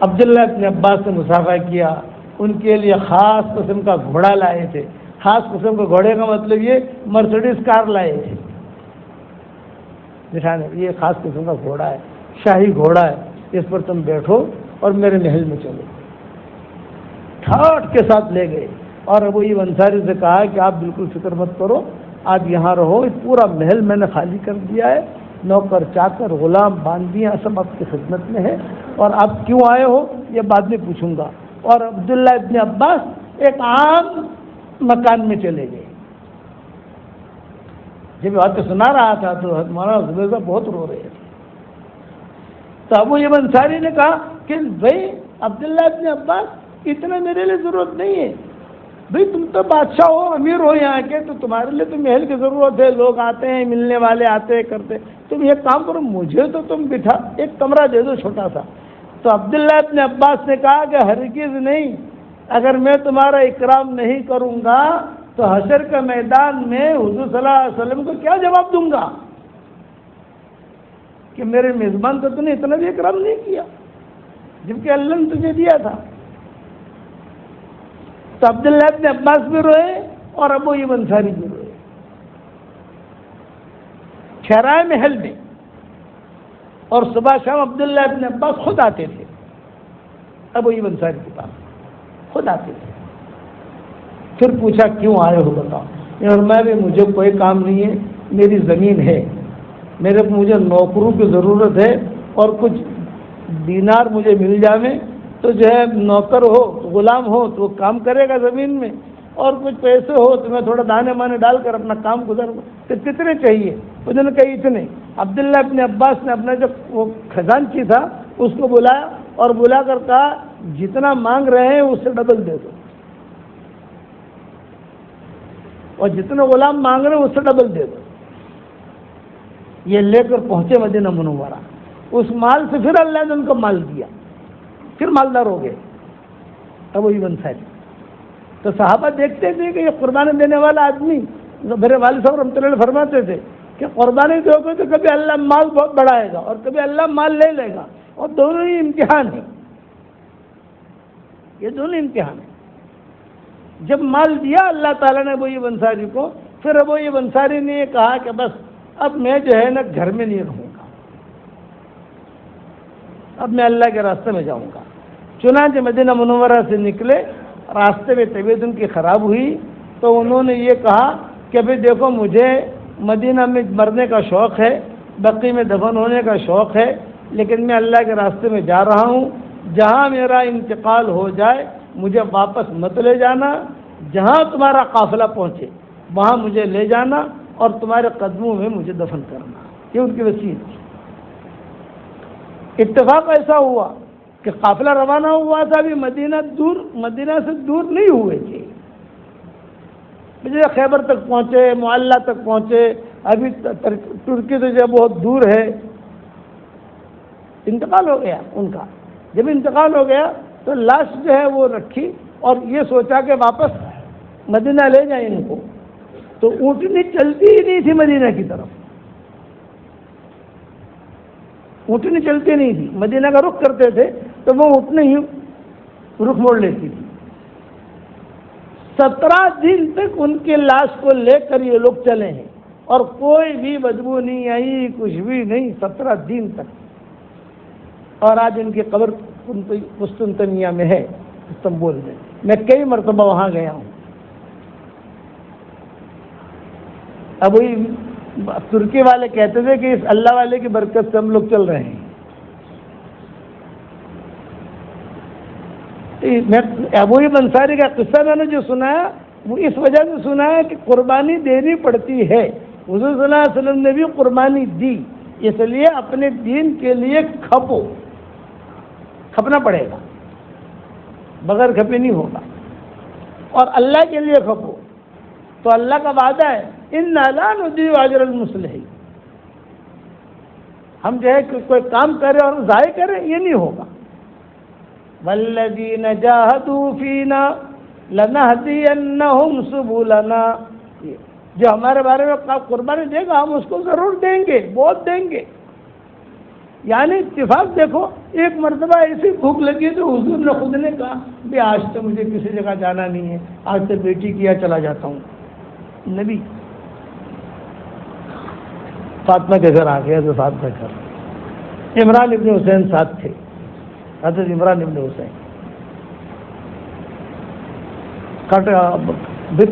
عبداللہ ابن عباس نے مصافحہ کیا. ان کے لیے خاص قسم کا گھوڑا لائے تھے. خاص قسم کے گھوڑے کا مطلب یہ مرسیڈیز کار لائے تھے دکھانے. یہ خاص قسم کا گھوڑا ہے, شاہی گھوڑا ہے, اس پر تم بیٹھو اور میرے محل میں چلو. ٹھاٹ کے ساتھ لے گئے. اور ابو ایوب انصاری سے کہا کہ آپ بالکل فکر مت کرو, آپ یہاں رہو. پورا محل میں نے خالی کر دیا ہے. نوکر چاکر غلام باندیاں سب آپ کی خدمت میں ہے. اور آپ کیوں آئے ہو یہ بعد میں پوچھوں گا. اور عبداللہ ابن عباس ایک عام مکان میں چلے گئے. جب بات سنا رہا تھا تو مولانا زبیر صاحب بہت رو رہے تھے. تو ابو ایوب انصاری نے کہا کہ بھائی عبداللہ ابن عباس اتنا میرے لیے ضرورت نہیں ہے. بھائی تم تو بادشاہ ہو, امیر ہو یہاں کے, تو تمہارے لیے تو محل کی ضرورت ہے. لوگ آتے ہیں, ملنے والے آتے ہیں کرتے. تم ایک کام کرو, مجھے تو تم بٹھا ایک کمرہ دے دو چھوٹا سا. تو عبداللہ ابن عباس نے کہا کہ ہرگز نہیں, اگر میں تمہارا اکرام نہیں کروں گا تو حشر کے میدان میں حضور صلی اللہ علیہ وسلم کو کیا جواب دوں گا کہ میرے میزبان کو تو نے اتنا بھی اکرام نہیں کیا جبکہ اللہ نے تجھے دیا تھا. تو عبداللہ ابن عباس بھی روئے اور ابو ایوب انصاری بھی روئے. ٹھہرائے محل میں, اور صبح شام عبداللہ ابن عباس خود آتے تھے ابو ایوب انصاری کے پاس, خود آتے تھے. پھر پوچھا کیوں آئے ہو بتاؤ. اور میں بھی مجھے کوئی کام نہیں ہے, میری زمین ہے, مجھے نوکروں کی ضرورت ہے, اور کچھ دینار مجھے مل جائے تو جو ہے نوکر ہو غلام ہو تو وہ کام کرے گا زمین میں, اور کچھ پیسے ہو تو میں تھوڑا دانے مانے ڈال کر اپنا کام گزاروں. تو کتنے چاہیے؟ انہوں نے کہا اتنے. عبداللہ ابن عباس نے اپنا جو وہ خزانچی تھا اس کو بلایا اور بلا کر کہا جتنا مانگ رہے ہیں اس سے ڈبل دے دو, اور جتنے غلام مانگ رہے ہیں اس سے ڈبل دے دو. یہ لے کر پہنچے مدینہ منورہ. اس مال سے پھر اللہ نے ان کو مال دیا, پھر مالدار ہو گئے ابو ایوب انصاری. تو صحابہ دیکھتے تھے کہ یہ قربانی دینے والا آدمی, میرے والد صاحب رحمۃ اللہ علیہ فرماتے تھے کہ قربانی دو گے تو کبھی اللہ مال بہت بڑھائے گا اور کبھی اللہ مال لے لے گا, اور دونوں ہی امتحان ہیں. یہ دونوں امتحان ہیں. جب مال دیا اللہ تعالیٰ نے ابو ایوب انصاری کو, پھر ابو ایوب انصاری نے یہ کہا کہ بس اب میں جو ہے نا گھر میں نہیں رہوں گا, اب میں اللہ کے راستے میں جاؤں گا. چنانچہ مدینہ منورہ سے نکلے, راستے میں طبیعت ان کی خراب ہوئی تو انہوں نے یہ کہا کہ بھائی دیکھو مجھے مدینہ میں مرنے کا شوق ہے, بقی میں دفن ہونے کا شوق ہے, لیکن میں اللہ کے راستے میں جا رہا ہوں. جہاں میرا انتقال ہو جائے مجھے واپس مت لے جانا, جہاں تمہارا قافلہ پہنچے وہاں مجھے لے جانا اور تمہارے قدموں میں مجھے دفن کرنا. یہ ان کی وصیت تھی. اتفاق ایسا ہوا کہ قافلہ روانہ ہوا تھا, ابھی مدینہ سے دور نہیں ہوئے تھے. مجھے خیبر تک پہنچے, معلّہ تک پہنچے, ابھی ترکی تو جو بہت دور ہے. انتقال ہو گیا ان کا. جب انتقال ہو گیا تو لاش جو ہے وہ رکھی اور یہ سوچا کہ واپس مدینہ لے جائیں ان کو. تو اونٹنی چلتی ہی نہیں تھی مدینہ کی طرف، اونٹنی چلتی نہیں تھی، مدینہ کا رخ کرتے تھے تو وہ اونٹنی ہی رخ موڑ لیتی تھی. 17 دن تک ان کے لاش کو لے کر یہ لوگ چلے ہیں اور کوئی بھی بدبو نہیں آئی، کچھ بھی نہیں، 17 دن تک. اور آج ان کی قبر قسطنطنیہ میں ہے، استنبول میں. میں کئی مرتبہ وہاں گیا ہوں. اب وہی ترکی والے کہتے تھے کہ اس اللہ والے کی برکت سے ہم لوگ چل رہے ہیں. ابوئی انصاری کا قصہ میں نے جو سنایا وہ اس وجہ سے سنایا کہ قربانی دینی پڑتی ہے. حضور صلی اللہ علیہ وسلم نے بھی قربانی دی، اس لیے اپنے دین کے لیے کھپنا پڑے گا، بغیر کھپے نہیں ہوگا. اور اللہ کے لیے کھپو تو اللہ کا وعدہ ہے اِنَّا لَا نُضِيعُ أَجْرَ الْمُصْلِحِينَ. ہم جو ہے کوئی کام کریں اور ضائع کریں یہ نہیں ہوگا. وَالَّذِينَ جَاهَدُوا فِينَا لَنَهْدِيَنَّهُمْ سُبُلَنَا. جو ہمارے بارے میں قربانی دے گا ہم اس کو ضرور دیں گے، بہت دیں گے. یعنی اتفاق دیکھو، ایک مرتبہ ایسی بھوک لگی تو حضور نے خود نے کہا بھی آج تو مجھے کسی جگہ جانا نہیں ہے، آج تو بیٹی کیا چلا جاتا ہوں. نبی فاطمہ کے گھر آ گیا تو فاطمہ کے گھر عمران ابن حسین ساتھ تھے، حضرت عمران ابن حسین.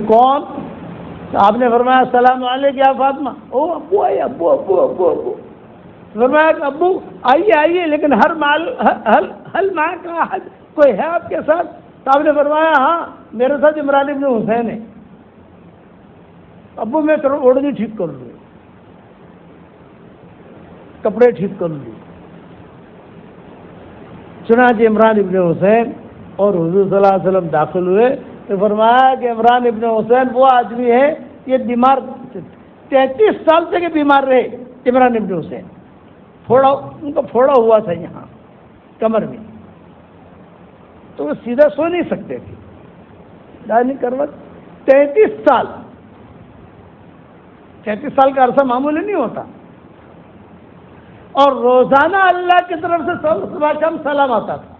کون؟ تو آپ نے فرمایا السلام علیکم یا فاطمہ. او ابو آئیے، ابو ابو ابو ابو. فرمایا کہ ابو آئیے آئیے، لیکن ہر ماں کا حج کوئی ہے آپ کے ساتھ؟ تو آپ نے فرمایا ہاں میرے ساتھ عمران ابن حسین ہے. ابو میں اوڑھنی ٹھیک کر لوں، کپڑے ٹھیک کر لوں. چنانچہ عمران ابن حسین اور حضور صلی اللہ علیہ وسلم داخل ہوئے تو فرمایا کہ عمران ابن حسین وہ آدمی ہے یہ بیمار 33 سال سے کہ بیمار رہے. عمران ابن حسین ان کو پھوڑا ہوا تھا یہاں کمر میں، تو وہ سیدھا سو نہیں سکتے تھے. دائمی کروٹ 33 سال 33 سال کا عرصہ معمولی نہیں ہوتا. اور روزانہ اللہ کی طرف سے صبح شام سلام آتا تھا.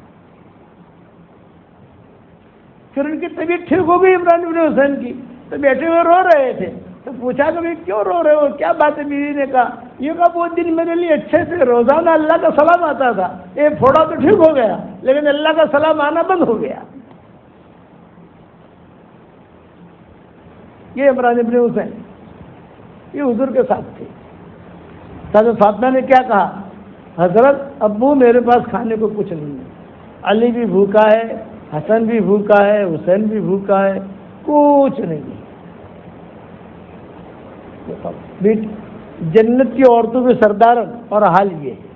پھر ان کی طبیعت ٹھیک ہو گئی عمران ابن حسین کی، تو بیٹھے ہوئے رو رہے تھے. تو پوچھا کہ کیوں رو رہے ہو، کیا بات ہے؟ بیوی نے کہا یہ کہا وہ دن میرے لیے اچھے سے روزانہ اللہ کا سلام آتا تھا، یہ پھوڑا تو ٹھیک ہو گیا لیکن اللہ کا سلام آنا بند ہو گیا. یہ عمران ابن حسین یہ حضور کے ساتھ تھے. حضرت فاطمہ نے کیا کہا؟ حضرت ابو میرے پاس کھانے کو کچھ نہیں ہے، علی بھی بھوکا ہے، حسن بھی بھوکا ہے، حسین بھی بھوکا ہے، کچھ نہیں ہے. جنت کی عورتوں کے سردار اور حال یہ ہے.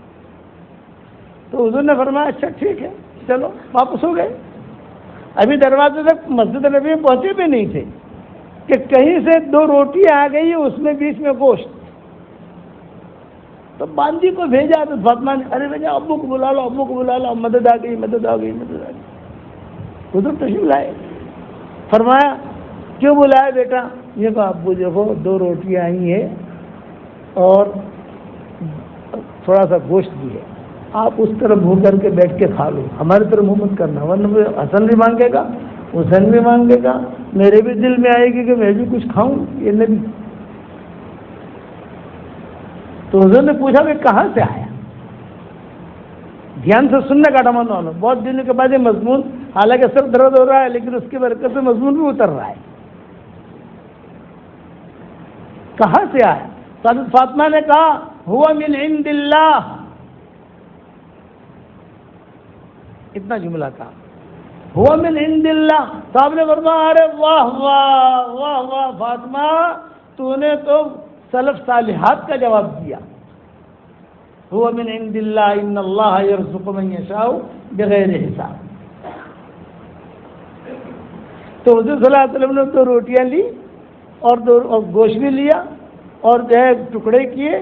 تو حضور نے فرمایا اچھا ٹھیک ہے چلو واپس ہو گئے. ابھی دروازے تک مسجد نبی پہنچے بھی نہیں تھے کہ کہیں سے 2 روٹی آ گئی، اس میں بیچ میں گوشت. تو باندھی کو بھیجا تو فاطمہ نے ارے بھیجا ابو کو بلا لو، ابو کو بلا لو، مدد آ گئی مدد آ گئی مدد آ گئی. حضور تشریف لائے. فرمایا کیوں بلایا بیٹا؟ یہ کہا ابو دیکھو 2 روٹیاں آئی ہیں اور تھوڑا سا گوشت بھی ہے، آپ اس طرح منہ کر کے بیٹھ کے کھا لو، ہماری طرح منہ مت کرنا ورنہ حسن بھی مانگے گا، حسین بھی مانگے گا، میرے بھی دل میں آئے گی کہ میں بھی کچھ کھاؤں. یہ نبی. تو حضور نے پوچھا کہ کہاں سے آیا؟ دھیان سے سننے کا ڈمان والو. بہت دنوں کے بعد یہ مضمون حالانکہ سر درد ہو رہا ہے لیکن اس کی برکت سے مضمون بھی اتر رہا ہے. کہاں سے آیا؟ حضرت فاطمہ نے کہا ہوا من عند اللہ. اتنا جملہ کہا ہوا من عند اللہ. صاحب نے فرمایا ارے واہ واہ واہ واہ فاطمہ، تو نے تو سلف صالحات کا جواب دیا. ہوا من عند اللہ ان اللہ یرزق من یشاء بغیر حساب. تو حضور صلی اللہ علیہ وسلم نے 2 روٹیاں لی اور گوشت بھی لیا اور جو ہے ٹکڑے کیے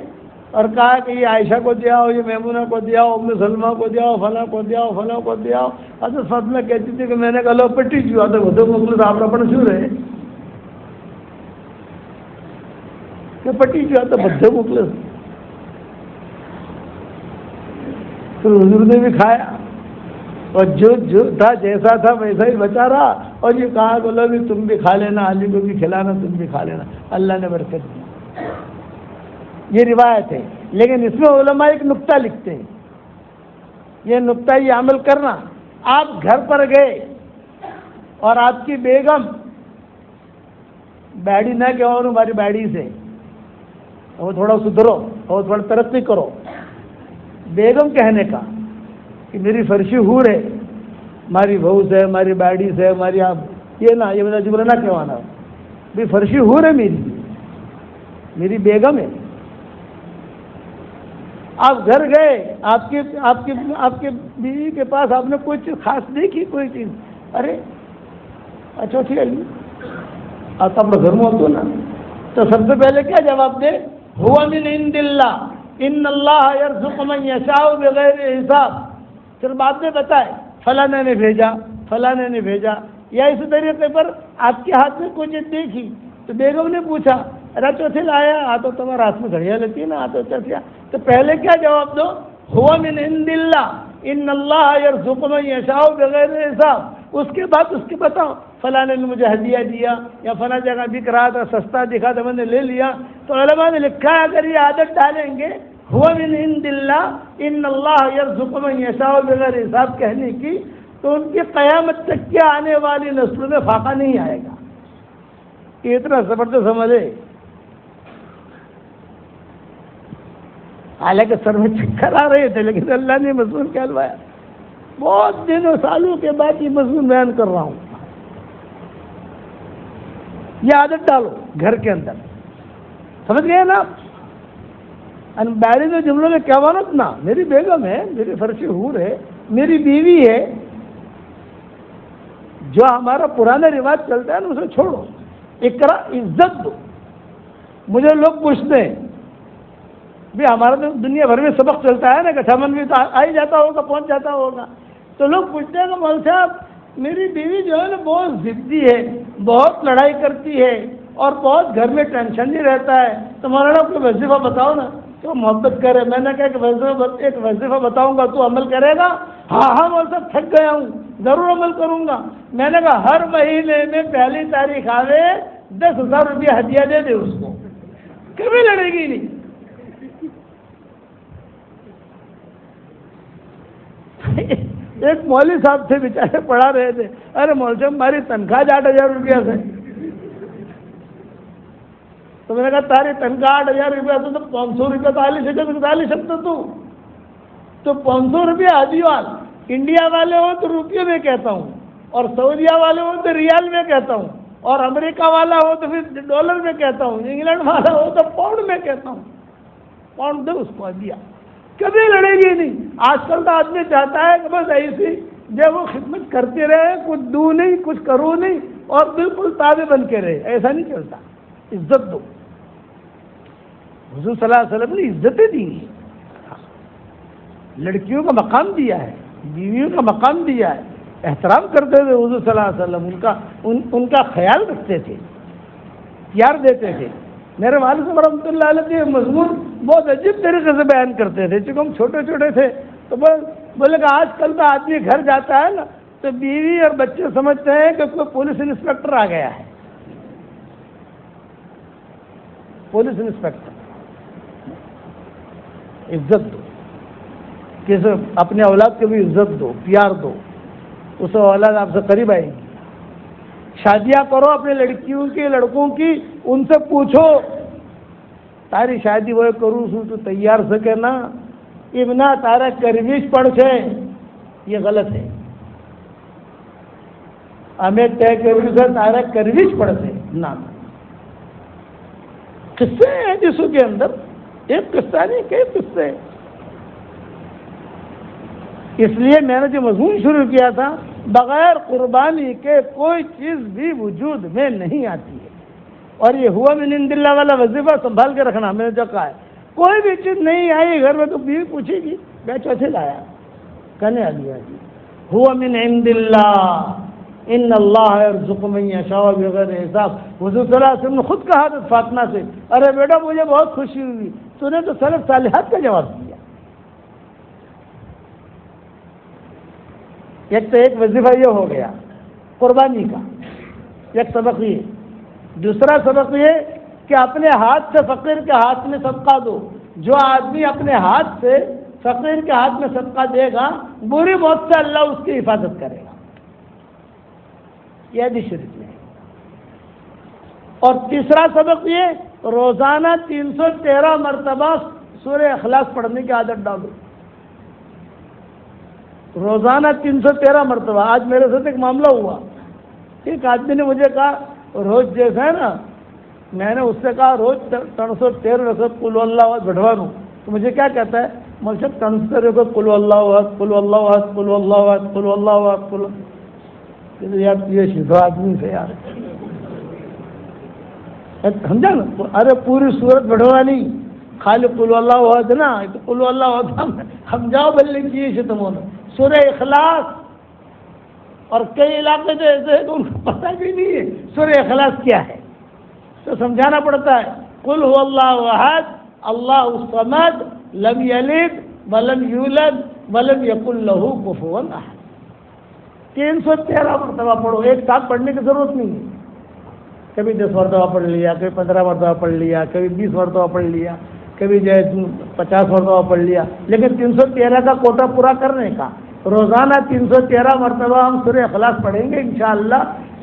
اور کہا کہ یہ عائشہ کو دیا ہو، یہ میمونہ کو دیا ہو، ام سلمہ کو دیا ہو، فلاں کو دیا ہو، فلاں کو دیا ہو. حضرت فاطمہ کہتی تھی کہ میں نے کہا لو پٹی جو آتا وہ تو مخلص آپ اپنے چھو رہے کہ پٹی جو آتا بدھے مخلص. تو حضور نے بھی کھایا اور جو تھا جیسا تھا ویسا ہی بچا رہا. اور یہ کہا بولو بھی تم بھی کھا لینا، علی کو بھی کھلانا، تم بھی کھا لینا. اللہ نے برکت دی. یہ روایت ہے، لیکن اس میں علماء ایک نقطہ لکھتے ہیں. یہ نقطہ یہ عمل کرنا، آپ گھر پر گئے اور آپ کی بیگم بیڑی نہ کہ اور ہماری بیڑی سے وہ تھوڑا سدھرو اور تھوڑا ترقی کرو. بیگم کہنے کا کہ میری فرشی حور ہے، ہماری بہو سے، ہماری بیڑی سے، ہماری آپ یہ نہ یہ جملہ نہ کہوانا. بھی فرشی حور ہے میری بیگم ہے. آپ گھر گئے، آپ کے بیوی کے پاس آپ نے کوئی چیز خاص دیکھی، کوئی چیز، ارے اچھا ٹھیک ہے آپ اپنے گھر میں ہوتے نا، تو سب سے پہلے کیا جواب دے؟ ہوا من عند اللہ ان اللہ یرزق من یشاء بغیر حساب. پھر بعد میں بتائے فلاں نے بھیجا، فلاں نے بھیجا. یا اسی طریقے پر آپ کے ہاتھ میں کوئی چیز دیکھی تو بیگم نے پوچھا ارے چوتھی لایا تو تمہارا ہاتھ میں گھڑیاں لیتی ہے نا، تو چوتھی. تو پہلے کیا جواب دو؟ ہوا من عند اللہ ان اللہ یرزق من یشاء بغیر حساب. اس کے بعد اس کے بتاؤ فلاں نے مجھے ہدیہ دیا یا فلاں جگہ بک رہا تھا، سستا دکھا تھا، میں نے لے لیا. تو علماء نے لکھا ہے اگر یہ عادت ڈالیں گے ہوا من عند اللہ ان اللہ یرزق من یشاء بغیر حساب کہنے کی، تو ان کی قیامت تک کے آنے والی نسلوں میں فاقہ نہیں آئے گا. یہ اتنا زبردست عمل ہے. حالانکہ سر میں چکر آ رہے تھے لیکن اللہ نے مضمون کہلوایا. بہت دنوں سالوں کے بعد یہ مضمون بیان کر رہا ہوں. یہ عادت ڈالو گھر کے اندر. سمجھ گئے نا؟ بیڑی نے جملوں میں کیا مانت نا، میری بیگم ہے، میری فرشی حور ہے، میری بیوی ہے. جو ہمارا پرانا رواج چلتا ہے نا اسے چھوڑو. اقرا عزت دو. مجھے لوگ پوچھتے ہیں بھی ہمارا تو دنیا بھر میں سبق چلتا ہے نا کہ ٹھمن بھی تو آ ہی جاتا ہوگا، پہنچ جاتا ہوگا. تو لوگ پوچھتے ہیں کہ مول صاحب میری بیوی جو ہے نا بہت ضدی ہے، بہت لڑائی کرتی ہے اور بہت گھر میں ٹینشن نہیں رہتا ہے، تو مولانا کوئی وظیفہ بتاؤ نا تو محبت کرے. میں نے کہا کہ ایک وظیفہ بتاؤں گا تو عمل کرے گا؟ ہاں مول صاحب تھک گیا ہوں، ضرور عمل کروں گا. میں نے کہا ہر مہینے میں پہلی تاریخ آوے 10,000 روپیہ ہدیہ دے دے اس کو، کبھی لڑے گی نہیں. ایک مولوی صاحب تھے بیچارے پڑھا رہے تھے، ارے مول صاحب ہماری تنخواہ 8,000 روپیہ سے. تو میں نے کہا تاری تنخواہ 8,000 روپیہ سے تو 500 روپیہ تو ڈالی سکتا تو 500 روپیہ ہدیوال. انڈیا والے ہو تو روپیے میں کہتا ہوں، اور سعودیہ والے ہو تو ریال میں کہتا ہوں، اور امریکہ والا ہو تو پھر ڈالر میں کہتا ہوں، انگلینڈ والا ہو تو پاؤنڈ میں کہتا ہوں. پاؤنڈ دے اس کو ہدیہ، کبھی لڑے گی نہیں. آج کل تو آدمی چاہتا ہے کہ بس ایسی جب وہ خدمت کرتے رہے، کچھ دوں نہیں کچھ کروں نہیں اور بالکل تابع بن کے رہے. ایسا نہیں چلتا. عزت دو. حضور صلی اللہ علیہ وسلم نے عزتیں دی ہیں. لڑکیوں کا مقام دیا ہے، بیویوں کا مقام دیا ہے. احترام کرتے تھے حضور صلی اللہ علیہ وسلم، ان کا خیال رکھتے تھے، پیار دیتے تھے. میرے والد صاحب رحمۃ اللہ علیہ کے مضمون بہت عجیب طریقے سے بیان کرتے تھے. چونکہ ہم چھوٹے چھوٹے تھے تو بولے کہ آج کل تو آدمی گھر جاتا ہے نا تو بیوی اور بچے سمجھتے ہیں کہ کوئی پولیس انسپیکٹر آ گیا ہے. Police inspector. عزت دو. کسی اپنے اولاد کو بھی عزت دو، پیار دو، اس اولاد آپ سے قریب آئے گی. شادیاں کرو اپنے لڑکیوں کی لڑکوں کی، ان سے پوچھو تاری شادی وہ کروں سو تو تیار سکے نا ابنا تارا کرویش پڑ سے. یہ غلط ہے. ہمیں طے کرویش تارا کرویش پڑ سے نا. قصے ہیں جسوں کے اندر، ایک قصہ نہیں کئی قصے. اس لیے میں نے جو مضمون شروع کیا تھا، بغیر قربانی کے کوئی چیز بھی وجود میں نہیں آتی ہے. اور یہ ہوا من عند اللہ والا وظیفہ سنبھال کے رکھنا. میں نے جو کہا ہے کوئی بھی چیز نہیں آئی گھر میں تو بیوی پوچھے گی میں چوتھے لایا کہنے آدیا جی ہوا من عند اللہ ان اللہ یرزق من یشاء بغیر حساب. حضور صلی اللہ علیہ وسلم نے خود کہا حضرت فاطمہ سے ارے بیٹا مجھے بہت خوشی ہوئی تو نے تو سلف صالحات کا جواب دیا. ایک تو ایک وظیفہ یہ ہو گیا قربانی کا، ایک سبق یہ. دوسرا سبق یہ کہ اپنے ہاتھ سے فقیر کے ہاتھ میں صدقہ دو. جو آدمی اپنے ہاتھ سے فقیر کے ہاتھ میں صدقہ دے گا بری موت سے اللہ اس کی حفاظت کرے گا. یہ حدیث شریف میں ہے. اور تیسرا سبق یہ روزانہ 313 مرتبہ سورہ اخلاص پڑھنے کی عادت ڈالو. روزانہ 313 مرتبہ. آج میرے ساتھ ایک معاملہ ہوا، ایک آدمی نے مجھے کہا روز جیسا ہے نا، میں نے اس سے کہا روز 313 رکعت قل اللہ احد بٹھوا دوں تو مجھے کیا کہتا ہے مجھے 313 رکعت قل اللہ احد قل اللہ احد قل اللہ احد قل اللہ احد. یار یہ شدہ آدمی سے یار سمجھا نا. ارے پوری صورت بڑھوانی خالی قل اللہ احد نا، قل اللہ احد ہم جاؤ بلے کی سے تم سورہ اخلاص. اور کئی علاقے تو ایسے ہیں کہ ان کو پتہ بھی نہیں ہے سورہ اخلاص کیا ہے تو سمجھانا پڑتا ہے. قل هو اللہ احد اللہ الصمد لم یلد ولم یولد ولم یکن له کفوا احد. 313 مرتبہ پڑھو. ایک ساتھ پڑھنے کی ضرورت نہیں ہے. کبھی 10 مرتبہ پڑھ لیا، کبھی 15 مرتبہ پڑھ لیا، کبھی 20 مرتبہ پڑھ لیا، کبھی جو ہے 50 مرتبہ پڑھ لیا، لیکن 313 کا کوٹا پورا کرنے کا. روزانہ 313 مرتبہ ہم سورہ اخلاص پڑھیں گے انشاءاللہ.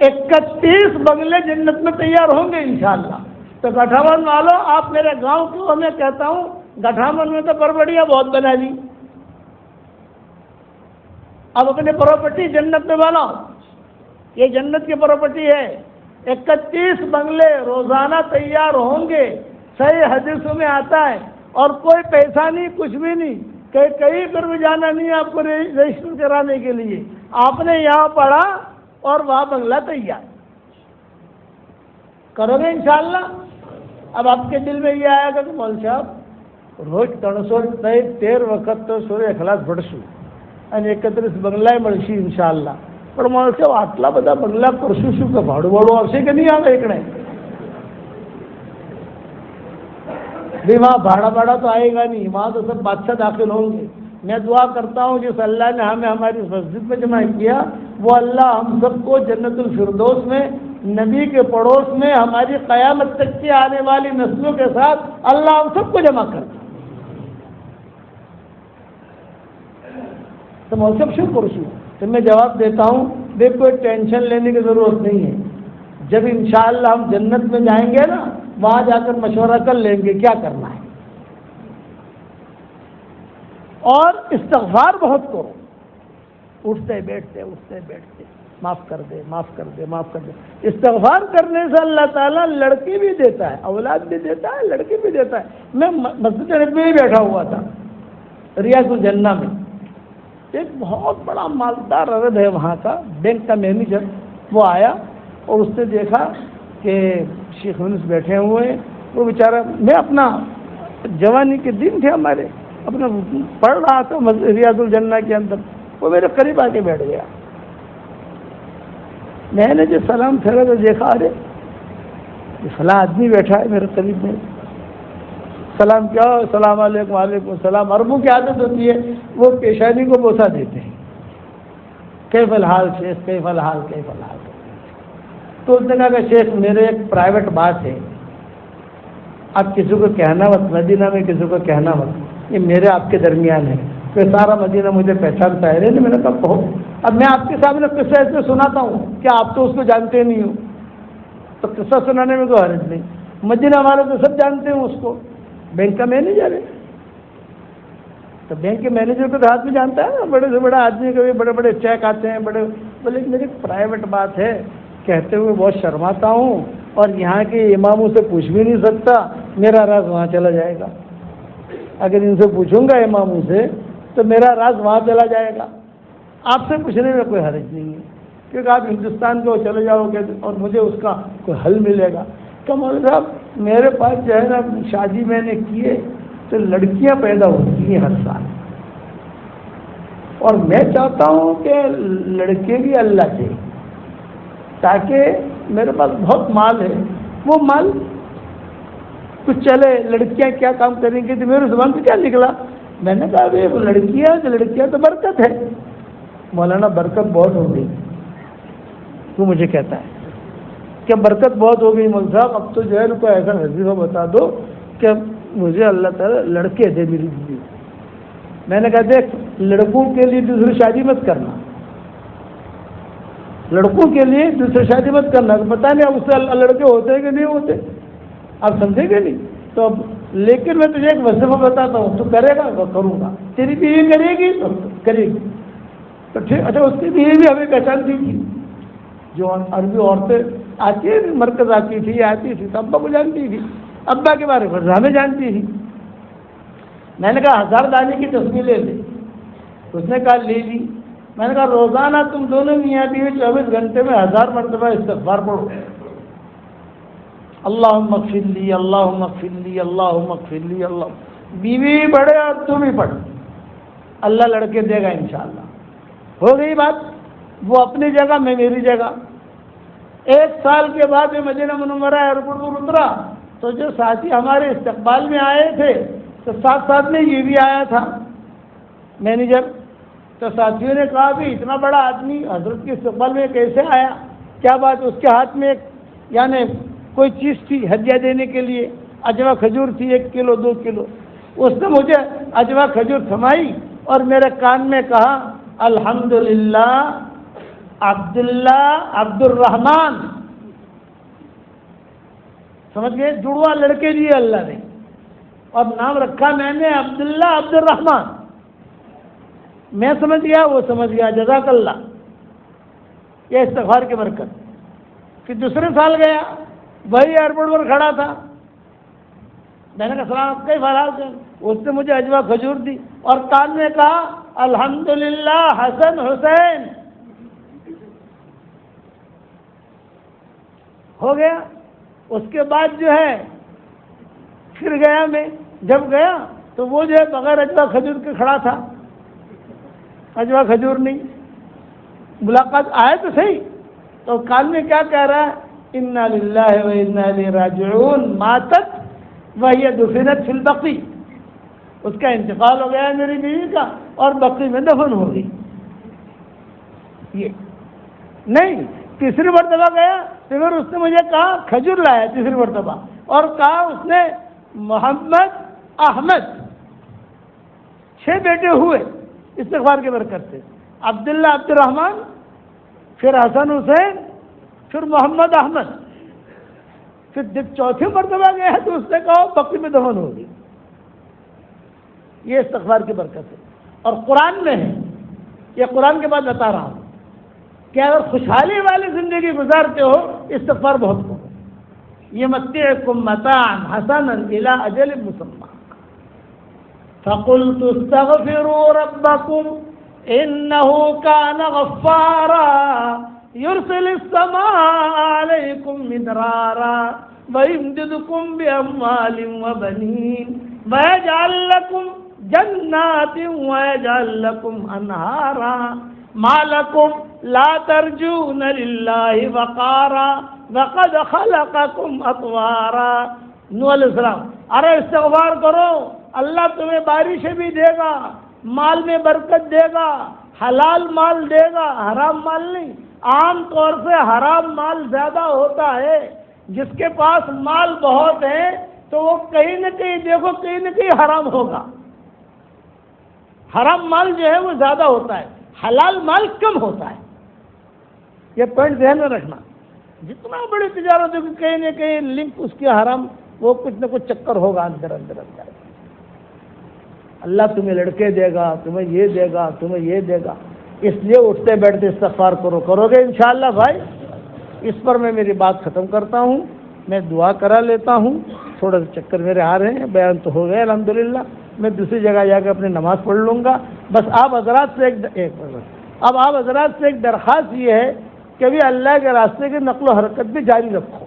31 بنگلے جنت میں تیار ہوں گے انشاءاللہ. تو گٹھامن والوں آپ میرے گاؤں کو میں کہتا ہوں گٹھامن میں تو بربڑیاں بہت بنا لی، اب اپنی پراپرٹی جنت میں بناؤ. یہ جنت کی پراپرٹی ہے. 31 بنگلے روزانہ تیار ہوں گے. صحیح حدیثوں میں آتا ہے. اور کوئی پیسہ نہیں، کچھ بھی نہیں، کہیں پر بھی جانا نہیں آپ کو رجسٹر کرانے کے لیے. آپ نے یہاں پڑھا اور وہاں بنگلہ تیار. کرو گے انشاءاللہ. اب آپ کے دل میں یہ آئے گا کہ مول صاحب روز 313 وقت تو سورہ اخلاص پڑھશું અને 31 બંગલાએ મળશે ઇન્શાઅલ્લાહ. પણ માણસ કે આટલા બધા બંગલા કરશું શું કે ભાડું આવશે કે નહીં આવે એકડે? بھی وہاں بھاڑا تو آئے گا نہیں، وہاں تو سب بادشاہ داخل ہوں گے. میں دعا کرتا ہوں جس اللہ نے ہمیں ہماری مسجد میں جمع کیا وہ اللہ ہم سب کو جنت الفردوس میں نبی کے پڑوس میں ہماری قیامت تک کی آنے والی نسلوں کے ساتھ اللہ ہم سب کو جمع کرتا. تو موسم شو کرشو تو میں جواب دیتا ہوں دیکھ کوئی ٹینشن لینے کی ضرورت نہیں ہے. جب انشاءاللہ ہم جنت میں جائیں گے نا وہاں جا کر مشورہ کر لیں گے کیا کرنا ہے. اور استغفار بہت کرو، اٹھتے بیٹھتے معاف کر دے معاف کر دے معاف کر دے. استغفار کرنے سے اللہ تعالیٰ لڑکی بھی دیتا ہے، اولاد بھی دیتا ہے، لڑکی بھی دیتا ہے. میں مسجد نبوی میں ہی بیٹھا ہوا تھا ریاض الجنہ میں. ایک بہت بڑا مالدار عرب ہے وہاں کا بینک کا مینیجر، وہ آیا اور اس نے دیکھا کہ شیخ یونس بیٹھے ہوئے ہیں. وہ بیچارہ میں اپنا جوانی کے دن تھے ہمارے، اپنا پڑھ رہا تھا ریاض الجنہ کے اندر. وہ میرے قریب آ کے بیٹھ گیا. میں نے جو سلام پھیرا تو دیکھا ارے یہ فلاں آدمی بیٹھا ہے میرے قریب میں. سلام کیا السلام علیکم وعلیکم السلام. عربوں کی عادت ہوتی ہے وہ پیشانی کو بوسہ دیتے ہیں. کیف الحال شیخ کیف الحال کیف الحال. تو اس نے کہا کہ شیخ میرے ایک پرائیویٹ بات ہے، آپ کسی کو کہنا مت، مدینہ میں کسی کو کہنا مت، یہ میرے آپ کے درمیان ہے. پھر سارا مدینہ مجھے پہچانتا ہے. نہیں میں نے کہا کہو. اب میں آپ کے سامنے قصہ ایسے سناتا ہوں کہ آپ تو اس کو جانتے نہیں ہو تو قصہ سنانے میں کوئی حرج نہیں. مدینہ والے تو سب جانتے ہیں اس کو، بینک کا مینیجر ہے. تو بینک کے مینیجر کو تو آدمی جانتا ہے نا، بڑے سے بڑا آدمی کبھی بڑے بڑے چیک آتے ہیں بڑے. بولے میری پرائیویٹ بات ہے کہتے ہوئے بہت شرماتا ہوں اور یہاں کے اماموں سے پوچھ بھی نہیں سکتا، میرا راز وہاں چلا جائے گا. اگر ان سے پوچھوں گا اماموں سے تو میرا راز وہاں چلا جائے گا. آپ سے پوچھنے میں کوئی حرج نہیں ہے کیونکہ آپ ہندوستان کو چلے جاؤ گے اور مجھے اس کا کوئی حل ملے گا. کہ مولوی صاحب میرے پاس جو ہے نا شادی میں نے کی ہے تو لڑکیاں پیدا ہوتی ہیں ہر سال، اور میں چاہتا ہوں کہ لڑکے بھی اللہ کے، تاکہ میرے پاس بہت مال ہے، وہ مال کچھ چلے، لڑکیاں کیا کام کریں گی؟ تو میرے زبان سے کیا نکلا؟ میں نے کہا ابھی وہ لڑکیاں تو برکت ہے۔ مولانا برکت بہت ہو گئی، تو مجھے کہتا ہے کہ برکت بہت ہو گئی مول صاحب، اب تو جو ہے کوئی ایسا وظیفہ بتا دو کہ مجھے اللہ تعالیٰ لڑکے دے میری بیوی۔ میں نے کہا دیکھ، لڑکوں کے لیے دوسری شادی مت کرنا، لڑکوں کے لیے دوسری شادی مت کرنا، تو پتہ نہیں اب اس سے لڑکے ہوتے ہیں کہ نہیں ہوتے، آپ سمجھیں گے نہیں؟ تو اب لیکن میں تجھے ایک وظیفہ بتاتا ہوں، تو کرے گا؟ وہ کروں گا۔ تیری بیوی کرے گی؟ تو کرے گی۔ تو ٹھیک، اچھا اس کی بیوی بھی ہمیں پہچانتی تھی، جو عربی عورتیں آتی ہے، مرکز آتی تھی تو ابا کو جانتی تھی، ابا کے بارے میں ہمیں جانتی تھی۔ میں نے کہا 1000 دانے کی تصویر لے لے، اس نے کہا لے لی۔ میں نے کہا روزانہ تم دونوں میاں بیوی 24 گھنٹے میں 1000 مرتبہ استغفار پڑھو، اللہم اغفر لی، اللہم اغفر لی، اللہم اغفر لی۔ اللہ، بیوی بھی پڑھے اور تو بھی پڑھ، اللہ لڑکے دے گا انشاءاللہ۔ ہو گئی بات، وہ اپنی جگہ، میں میری جگہ۔ 1 سال کے بعد میں مدینہ منورہ ایئرپورٹ پر اترا تو جو ساتھی ہمارے استقبال میں آئے تھے، تو ساتھ میں یہ بھی آیا تھا مینیجر۔ تو ساتھیوں نے کہا بھی اتنا بڑا آدمی حضرت کے استقبال میں کیسے آیا؟ کیا بات؟ اس کے ہاتھ میں ایک یعنی کوئی چیز تھی ہدیہ دینے کے لیے، اجوا کھجور تھی 1 کلو 2 کلو۔ اس نے مجھے اجوا کھجور تھمائی اور میرے کان میں کہا الحمدللہ عبداللہ عبد الرحمان۔ سمجھ گئے؟ جڑوا لڑکے دیے اللہ نے، اور نام رکھا میں نے عبداللہ عبد الرحمان۔ میں سمجھ گیا، وہ سمجھ گیا، جزاک اللہ۔ یہ استغفار کی برکت۔ پھر دوسرے سال گیا، وہی ایئرپورٹ پر کھڑا تھا، میں نے کہا سلام کئی فرال سے، اس نے مجھے اجوا کھجور دی اور کان میں کہا الحمدللہ حسن حسین۔ ہو گیا۔ اس کے بعد جو ہے پھر گیا میں، جب گیا تو وہ جو ہے بغیر اجوا کھجور کے کھڑا تھا، اجوا کھجور نہیں۔ ملاقات آئے تو صحیح، تو کان میں کیا کہہ رہا ہے؟ انا للہ و انا الیہ راجعون ماتت وہی دفنت فی البقیع۔ اس کا انتقال ہو گیا ہے میری بیوی کا، اور بقیع میں دفن ہو گئی۔ یہ نہیں، تیسری مرتبہ گیا تو پھر اس نے مجھے کہا کھجور لایا تیسری مرتبہ، اور کہا اس نے محمد احمد، 6 بیٹے ہوئے استغفار کی برکت سے، عبداللہ عبد الرحمان، پھر حسن حسین، پھر محمد احمد۔ پھر جب چوتھی مرتبہ گیا تو اس نے کہا بقیع میں دفن ہوگی۔ یہ استغفار کی برکت ہے، اور قرآن میں ہے، یہ قرآن کے بعد بتا رہا ہوں کہ اگر خوشحالی والی زندگی گزارتے ہو استغفار بہت کرو۔ یہ متعکم متاعا حسنا الی اجل مسمى فقلت استغفروا ربكم انه كان غفارا يرسل السماء عليكم مدرارا ويمددكم باموال وبنين ويجعل لكم جنات ويجعل لكم انهارا ما لكم لا ترجون لله وقارا وقد خلقكم اطوارا۔ نوح علیہ السلام، ارے استغفار کرو، اللہ تمہیں بارشیں بھی دے گا، مال میں برکت دے گا، حلال مال دے گا، حرام مال نہیں۔ عام طور سے حرام مال زیادہ ہوتا ہے، جس کے پاس مال بہت ہے تو وہ کہیں نہ کہیں دیکھو کہیں نہ کہیں حرام ہوگا۔ حرام مال جو ہے وہ زیادہ ہوتا ہے، حلال مال کم ہوتا ہے۔ یہ پوائنٹ ذہن میں رکھنا، جتنا بڑی تجارت ہو کہیں نہ کہیں لنک اس کے حرام، وہ کچھ نہ کچھ چکر ہوگا اندر۔ اللہ تمہیں لڑکے دے گا، تمہیں یہ دے گا، تمہیں یہ دے گا، اس لیے اٹھتے بیٹھتے استغفار کرو گے انشاءاللہ بھائی۔ اس پر میں میری بات ختم کرتا ہوں، میں دعا کرا لیتا ہوں، تھوڑا سا چکر میرے آ رہے ہیں، بیان تو ہو گئے الحمدللہ، میں دوسری جگہ جا کے اپنی نماز پڑھ لوں گا۔ بس آپ حضرات سے ایک درخواست یہ ہے کہ بھی اللہ کے راستے کی نقل و حرکت بھی جاری رکھو۔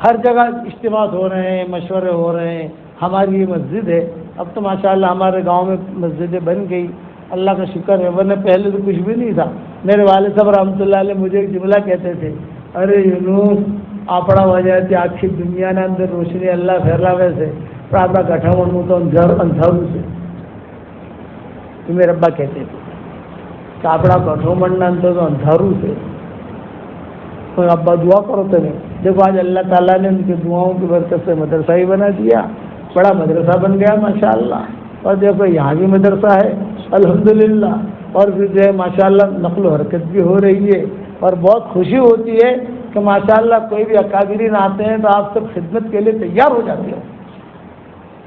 ہر جگہ اجتماعات ہو رہے ہیں، مشورے ہو رہے ہیں. ہماری یہ مسجد ہے، اب تو ماشاءاللہ ہمارے گاؤں میں مسجدیں بن گئی، اللہ کا شکر ہے، ورنہ پہلے تو کچھ بھی نہیں تھا. میرے والد صاحب رحمۃ اللہ علیہ مجھے ایک جملہ کہتے تھے، ارے یونس آپڑا وجہ تھی آخی دنیا نے اندر روشنی اللہ پھیلاوے سے پراتا گٹھا منوں تو اندھاروں سے. یہ میرے ابا کہتے تھے کہ آپڑا گٹھو مننا اندر تو اندھاروں سے. ابا دعا کرو تمہیں، دیکھو آج اللہ تعالیٰ نے ان کی دعاؤں کی برکت سے مدرسہ ہی بنا دیا، بڑا مدرسہ بن گیا ماشاءاللہ. اور دیکھو یہاں بھی مدرسہ ہے الحمدللہ، اور پھر جو ہے ماشاءاللہ نقل و حرکت بھی ہو رہی ہے، اور بہت خوشی ہوتی ہے کہ ماشاءاللہ کوئی بھی اکابرین آتے ہیں تو آپ سب خدمت کے لیے تیار ہو جاتے ہو.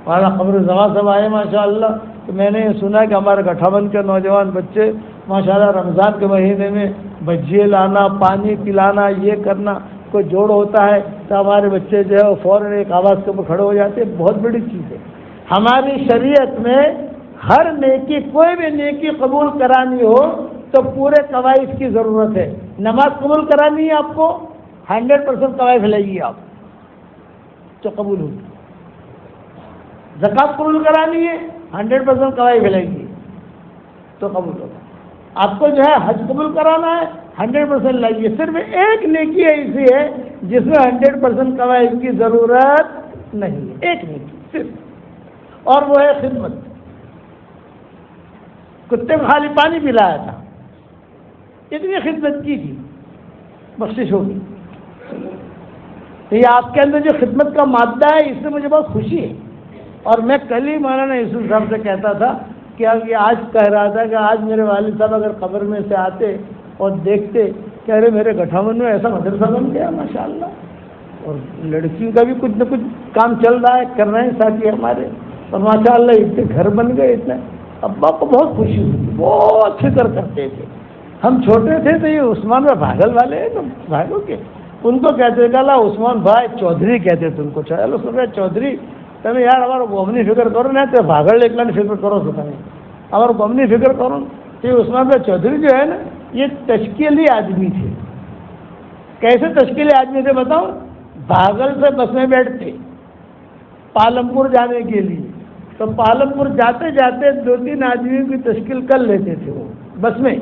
ہمارا قبر زما سب آئے ماشاءاللہ. تو میں نے یہ سنا کہ ہمارے گٹھا بند کے نوجوان بچے ماشاءاللہ رمضان کے مہینے میں بھجیے لانا، پانی پلانا، یہ کرنا، کوئی جوڑ ہوتا ہے تو ہمارے بچے جو ہے وہ فوراً ایک آواز کے اوپر کھڑے ہو جاتے ہیں. بہت بڑی چیز ہے. ہماری شریعت میں ہر نیکی، کوئی بھی نیکی قبول کرانی ہو تو پورے قواعد کی ضرورت ہے. نماز قبول کرانی ہے آپ کو 100% قواعد لائیے آپ تو قبول ہوگی. زکوٰۃ قبول کرانی ہے 100% قواعد لائیے تو قبول ہوگا. آپ کو جو ہے حج قبول کرانا ہے 100% لائیے. صرف ایک نیکی ایسی ہے جس میں 100% قواعد کی ضرورت نہیں ہے، ایک نیکی صرف، اور وہ ہے خدمت. کتے کو خالی پانی پلایا تھا، اتنی خدمت کی تھی، بخشش ہوگی. یہ آپ کے اندر جو خدمت کا مادہ ہے اس سے مجھے بہت خوشی ہے. اور میں کل ہی مولانا یوسف صاحب سے کہتا تھا کہ آج کہہ رہا تھا کہ آج میرے والد صاحب اگر قبر میں سے آتے اور دیکھتے کہ ارے میرے گٹھامن میں ایسا مدرسہ بن گیا ماشاءاللہ، اور لڑکیوں کا بھی کچھ نہ کچھ کام چل رہا ہے، کر رہے ہیں ساتھی ہمارے، اور ماشاءاللہ اتنے گھر بن گئے اتنے. ابا کو بہت خوشی ہوئی، بہت فکر کرتے تھے. ہم چھوٹے تھے تو یہ عثمان بھائی بھاگل والے ہیں تو بھاگو کے ان کو کہتے تھے کہ عثمان بھائی چودھری کہتے تھے ان کو. چلو سر چودھری تمہیں یار ہمارا گومنی فکر کرو نا تو بھاگل ایک لانے فکر کرو سو تمہیں ہمارا گومنی فکر کرو. تو یہ عثمان بھائی چودھری جو ہے نا یہ تشکیلی آدمی تھے. کیسے تشکیلی آدمی تھے بتاؤ؟ بھاگل سے بس میں بیٹھتے پالمپور جانے کے لیے، تو پالمپور جاتے جاتے 2-3 آدمیوں کی تشکیل کر لیتے تھے وہ بس میں،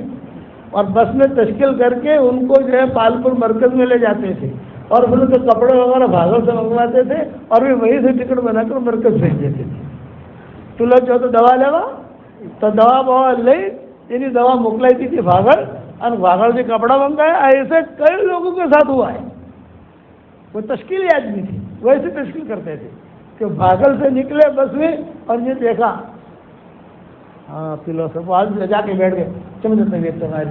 اور بس میں تشکیل کر کے ان کو جو ہے پالپور مرکز میں لے جاتے تھے، اور پھر ان کے کپڑے وغیرہ بھاگل سے منگواتے تھے اور بھی وہیں سے ٹکٹ بنا کر مرکز بھیج دیتے تھے. تو لوگ جو تو دوا لیوا تو دوا بوا لے یعنی دوا موکلائی تھی تھی بھاگل، اور بھاگل سے کپڑا منگایا. ایسے کئی لوگوں کے ساتھ ہوا ہے. وہ تشکیلی آدمی تھے، ویسے تشکیل کرتے تھے کہ بھاگل سے نکلے بس میں اور یہ دیکھا ہاں پلو سب آج جا کے بیٹھ گئے. چمجھے طبیعت تمہاری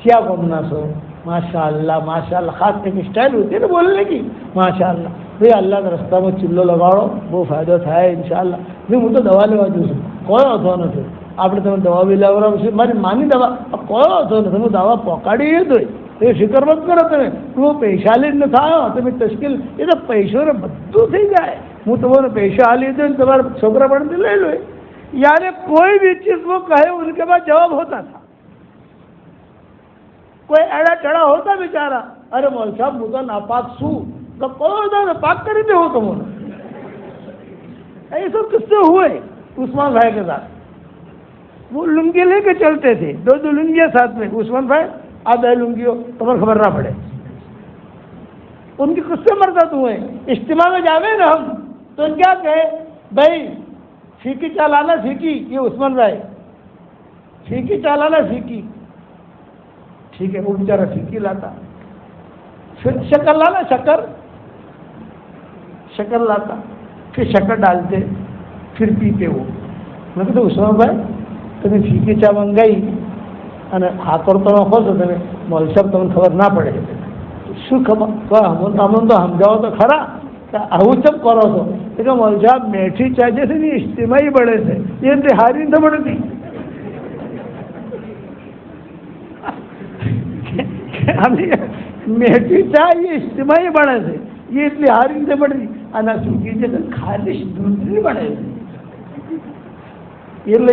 کیا گھومنا سو ماشاءاللہ ماشاءاللہ. خاص ایک اسٹائل ہوتی ہے نا بولنے کی ماشاءاللہ. بھائی اللہ کا رستہ میں چلو لگاڑو وہ فائدہ تھا انشاءاللہ. نہیں وہ تو دوا لیوا جو کوئی ہوتا نا پھر آپ نے تمہیں دوا بھی لگا رہا ماری مانی دوا اب کوئی ہوتا نا تمہیں دوا پکاڑی ہے تو یہ فکر مت کرو تمہیں وہ پیشالی نہ تھا تمہیں تشکیل یہ تو پیسوں نے بدو تھی جائے હું તમારો પૈસા આલી દઉં તમારા છોકરા પણ લઈ લો. یعنی کوئی بھی چیز وہ کہے ان کے پاس جواب ہوتا تھا. کوئی ایڑا ٹڑا ہوتا بیچارہ ارے مول صاحب وہ تو ناپاک سو تو کوئی پاک کر دے ہو تم ایسے قصے ہوئے عثمان بھائی کے ساتھ. وہ لنگی لے کے چلتے تھے 2 لنگیاں ساتھ میں. عثمان بھائی آپ دے لنگی ہو تمہیں خبر نہ پڑے. ان کے قصے مرتب ہوئے. اجتماع میں جاوے نا ہم تو کیا کہے بھائی پھیکی چلانا سیکھی. یہ عثمان بھائی پھیکی چلانا سیکھی ٹھیک ہے وہ بیچارہ پھیکی لاتا. پھر شکر لانا شکر لاتا پھر شکر ڈالتے پھر پیتے. وہ میں کہتے عثمان بھائی تمہیں پھیکی چا منگائی અને હાકર તો નખો છો તમે મોલ સાહેબ તમને ખબર ના પડે શું ખબર અમને તો સમજાવો તો ખરા આવું ચમ કરો છો એટલે મોલ સાહેબ મેઠી ચા જે છે ને ઇજ્તિમાઈ બળે છે એ રીતે હારી નથી બળતી. મેઠી ચા એ ઇજ્તિમાઈ બળે છે એ એટલી હારી નથી બળતી અને સૂકી છે ખાલી દૂધની બળે છે. એટલે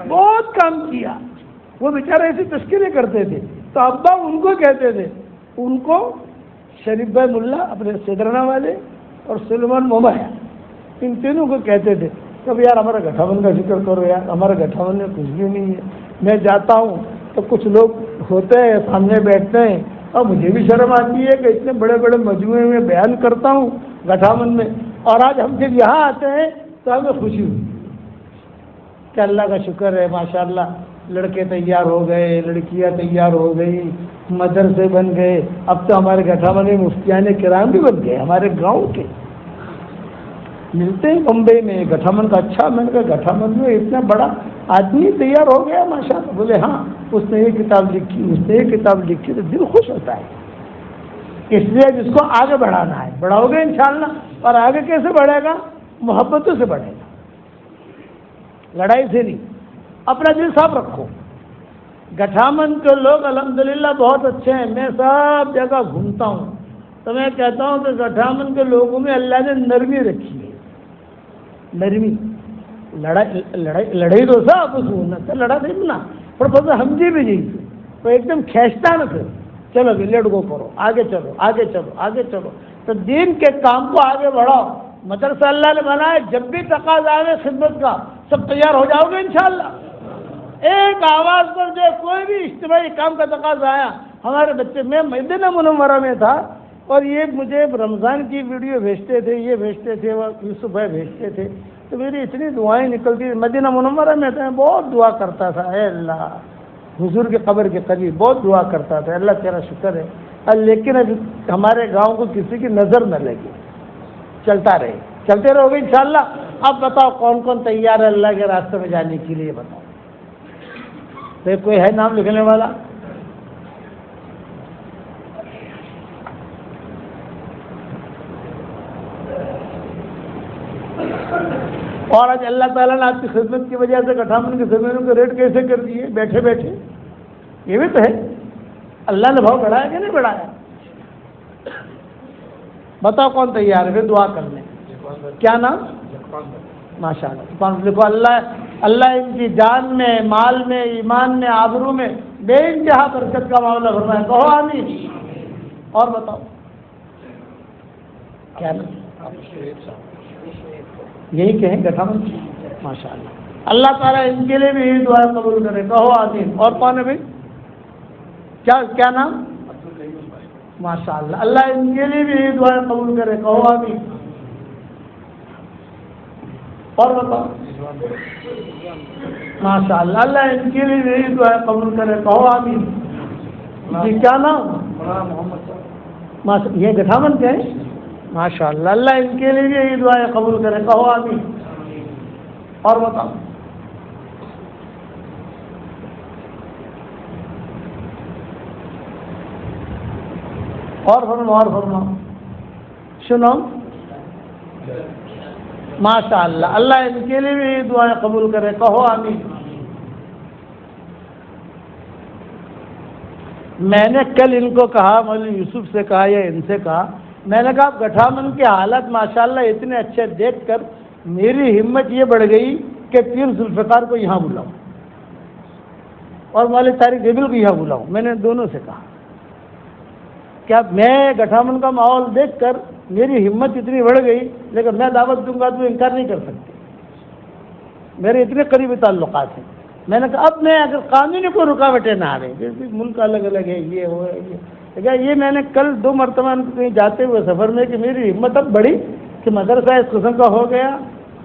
بہت کام کیا. وہ بیچارے ایسی تذکرے کرتے تھے تو ابا ان کو کہتے تھے, ان کو شریف بھائی ملا اپنے سیدرنا والے اور سلیمان مومایا, ان تینوں کو کہتے تھے کب یار ہمارا گٹھاون کا ذکر کرو یار, ہمارا گٹھاون میں کچھ بھی نہیں ہے. میں جاتا ہوں تو کچھ لوگ ہوتے ہیں سامنے بیٹھتے ہیں اور مجھے بھی شرم آتی ہے کہ اتنے بڑے بڑے مجموعے میں بیان کرتا ہوں گٹھاون میں, اور آج ہم جب یہاں آتے ہیں تو ہمیں خوشی ہوئی کہ اللہ کا شکر ہے ماشاءاللہ, لڑکے تیار ہو گئے, لڑکیاں تیار ہو گئی, مدرسے بن گئے. اب تو ہمارے گٹھاون میں مفتیان کرام بھی بن گئے, ہمارے گاؤں کے ملتے ہیں بمبئی میں گٹھاون کا. اچھا, میں نے کہا گٹھاون میں اتنا بڑا آدمی تیار ہو گیا ماشاءاللہ. بولے ہاں اس نے یہ کتاب لکھی, اس نے یہ کتاب لکھی, تو دل خوش ہوتا ہے. اس لیے جس کو آگے بڑھانا ہے بڑھاؤ گے انشاءاللہ. اور آگے کیسے بڑھے گا؟ محبتوں سے بڑھے گا, لڑائی سے نہیں. اپنا دل صاف رکھو. گٹھاون کے لوگ الحمدللہ بہت اچھے ہیں. میں سب جگہ گھومتا ہوں تو میں کہتا ہوں کہ گٹھاون کے لوگوں میں اللہ نے نرمی رکھی ہے. نرمی, لڑائی تو سا آپس میں لڑا تھا نا, پر بس ہم جی بھی نہیں تھے تو ایک دم کھینچتا نا پھر چلو بھی لیٹ گو کرو, آگے چلو آگے چلو آگے چلو. تو دین کے کام کو آگے بڑھاؤ. مدرسہ اللہ نے بنایا, جب بھی تقاضا آئے خدمت کا سب تیار ہو جاؤ گے انشاءاللہ. ایک آواز پر جو کوئی بھی اجتماعی کام کا تقاضا آیا, ہمارے بچے, میں مدینہ منورہ میں تھا اور یہ مجھے رمضان کی ویڈیو بھیجتے تھے, یہ بھیجتے تھے, وہ یوسف بھائی بھیجتے تھے, تو میری اتنی دعائیں نکلتی. مدینہ منورہ میں تھا, بہت دعا کرتا تھا, اے اللہ حضور کے قبر کے قریب بہت دعا کرتا تھا, اللہ تیرا شکر ہے. لیکن اب ہمارے گاؤں کو کسی کی نظر نہ لگے, چلتا رہے, چلتے رہو گے انشاءاللہ. اب بتاؤ کون کون تیار ہے اللہ کے راستے میں جانے کے لیے؟ بتاؤ. تو کوئی ہے نام لکھنے والا؟ اور آج اللہ تعالیٰ نے آپ کی خدمت کی وجہ سے گٹھاون کی زمینوں کے ریٹ کیسے کر دیے بیٹھے بیٹھے؟ یہ بھی تو ہے, اللہ نے بھاؤ بڑھایا کہ نہیں بڑھایا؟ بتاؤ کون تیار ہے, پھر دعا کرنے. کیا نام؟ ماشاء اللہ. لکھو اللہ ان کی جان میں, مال میں, ایمان میں, آبرو میں بے انتہا برکت کا معاملہ فرمائے. کہو آمین. اور بتاؤ کیا نام؟ یہی کہیں گٹھاون. ماشاء اللہ. اللہ تعالیٰ ان کے لیے بھی یہی دعا قبول کرے. کہو آمین. اور کون ہے بھائی؟ کیا نام؟ ماشاء اللہ. اللہ ان کے لیے بھی یہی دعا قبول کرے. کہو آمین. اور بتاؤ. ماشاء اللہ. اللہ ان کے لیے بھی یہی دعا قبول کرے. کہو آمین. جی کیا نام؟ محمد. یہ گٹھاون کے ہیں. ماشاء اللہ. اللہ ان کے لیے بھی یہی دعا قبول کرے. کہو آمین. اور بتاؤ. اور فرما. سنو. ماشاء اللہ. اللہ ان کے لیے بھی یہی دعائیں قبول کرے. کہو آمین. میں نے کل ان کو کہا, مولوی یوسف سے کہا یا ان سے کہا, میں نے کہا گٹھاون کے حالات ماشاءاللہ اتنے اچھے دیکھ کر میری ہمت یہ بڑھ گئی کہ پیر ذوالفقار کو یہاں بلاؤں اور مولوی طارق جبیل کو یہاں بلاؤں. میں نے دونوں سے کہا کیا میں گٹھاون کا ماحول دیکھ کر میری ہمت اتنی بڑھ گئی, لیکن میں دعوت دوں گا تو انکار نہیں کر سکتے, میرے اتنے قریبی تعلقات ہیں. میں نے کہا اب میں اگر قانونی کوئی رکاوٹیں نہ آ رہی, جیسے ملک الگ الگ ہے, یہ ہو یہ میں نے کل 2 مرتبہ کہیں جاتے ہوئے سفر میں کہ میری ہمت اب بڑھی کہ مدرسہ اس قسم کا ہو گیا,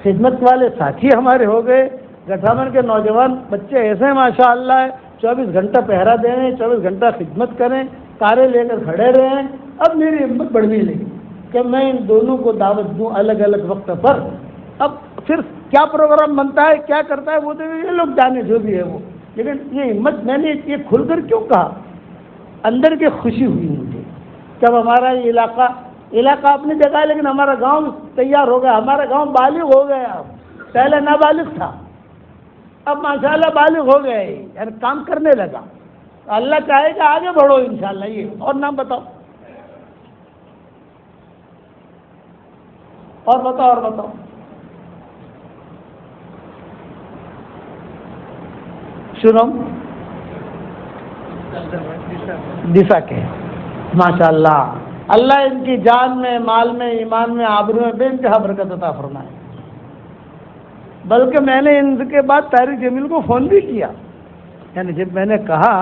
خدمت والے ساتھی ہمارے ہو گئے, گٹھاون کے نوجوان بچے ایسے ہیں ماشاء اللہ 24 گھنٹہ پہرا دیں, 24 گھنٹہ خدمت کریں, کاریں لے کر کھڑے رہیں. اب میری ہمت بڑھنے لگی کہ میں ان دونوں کو دعوت دوں الگ الگ وقت پر. اب پھر کیا پروگرام بنتا ہے, کیا کرتا ہے, وہ تو یہ لوگ جانے جو بھی ہے وہ, لیکن یہ ہمت میں نے یہ کھل کر کیوں کہا, اندر کی خوشی ہوئی مجھے کہ اب ہمارا یہ علاقہ اپنی جگہ ہے, لیکن ہمارا گاؤں تیار ہو گیا, ہمارا گاؤں بالغ ہو گیا. اب پہلے نابالغ تھا, اب ماشاءاللہ بالغ ہو گئے, یعنی کام کرنے لگا. اللہ چاہے کہ آگے بڑھو انشاءاللہ. یہ اور نام بتاؤ. اور بتاؤ. شنو دسا کے ماشاءاللہ اللہ ان کی جان میں، مال میں، ایمان میں، آبرو میں بے انتہا برکت عطا فرمائے. بلکہ میں نے ان کے بعد طارق جمیل کو فون بھی کیا، یعنی جب میں نے کہا،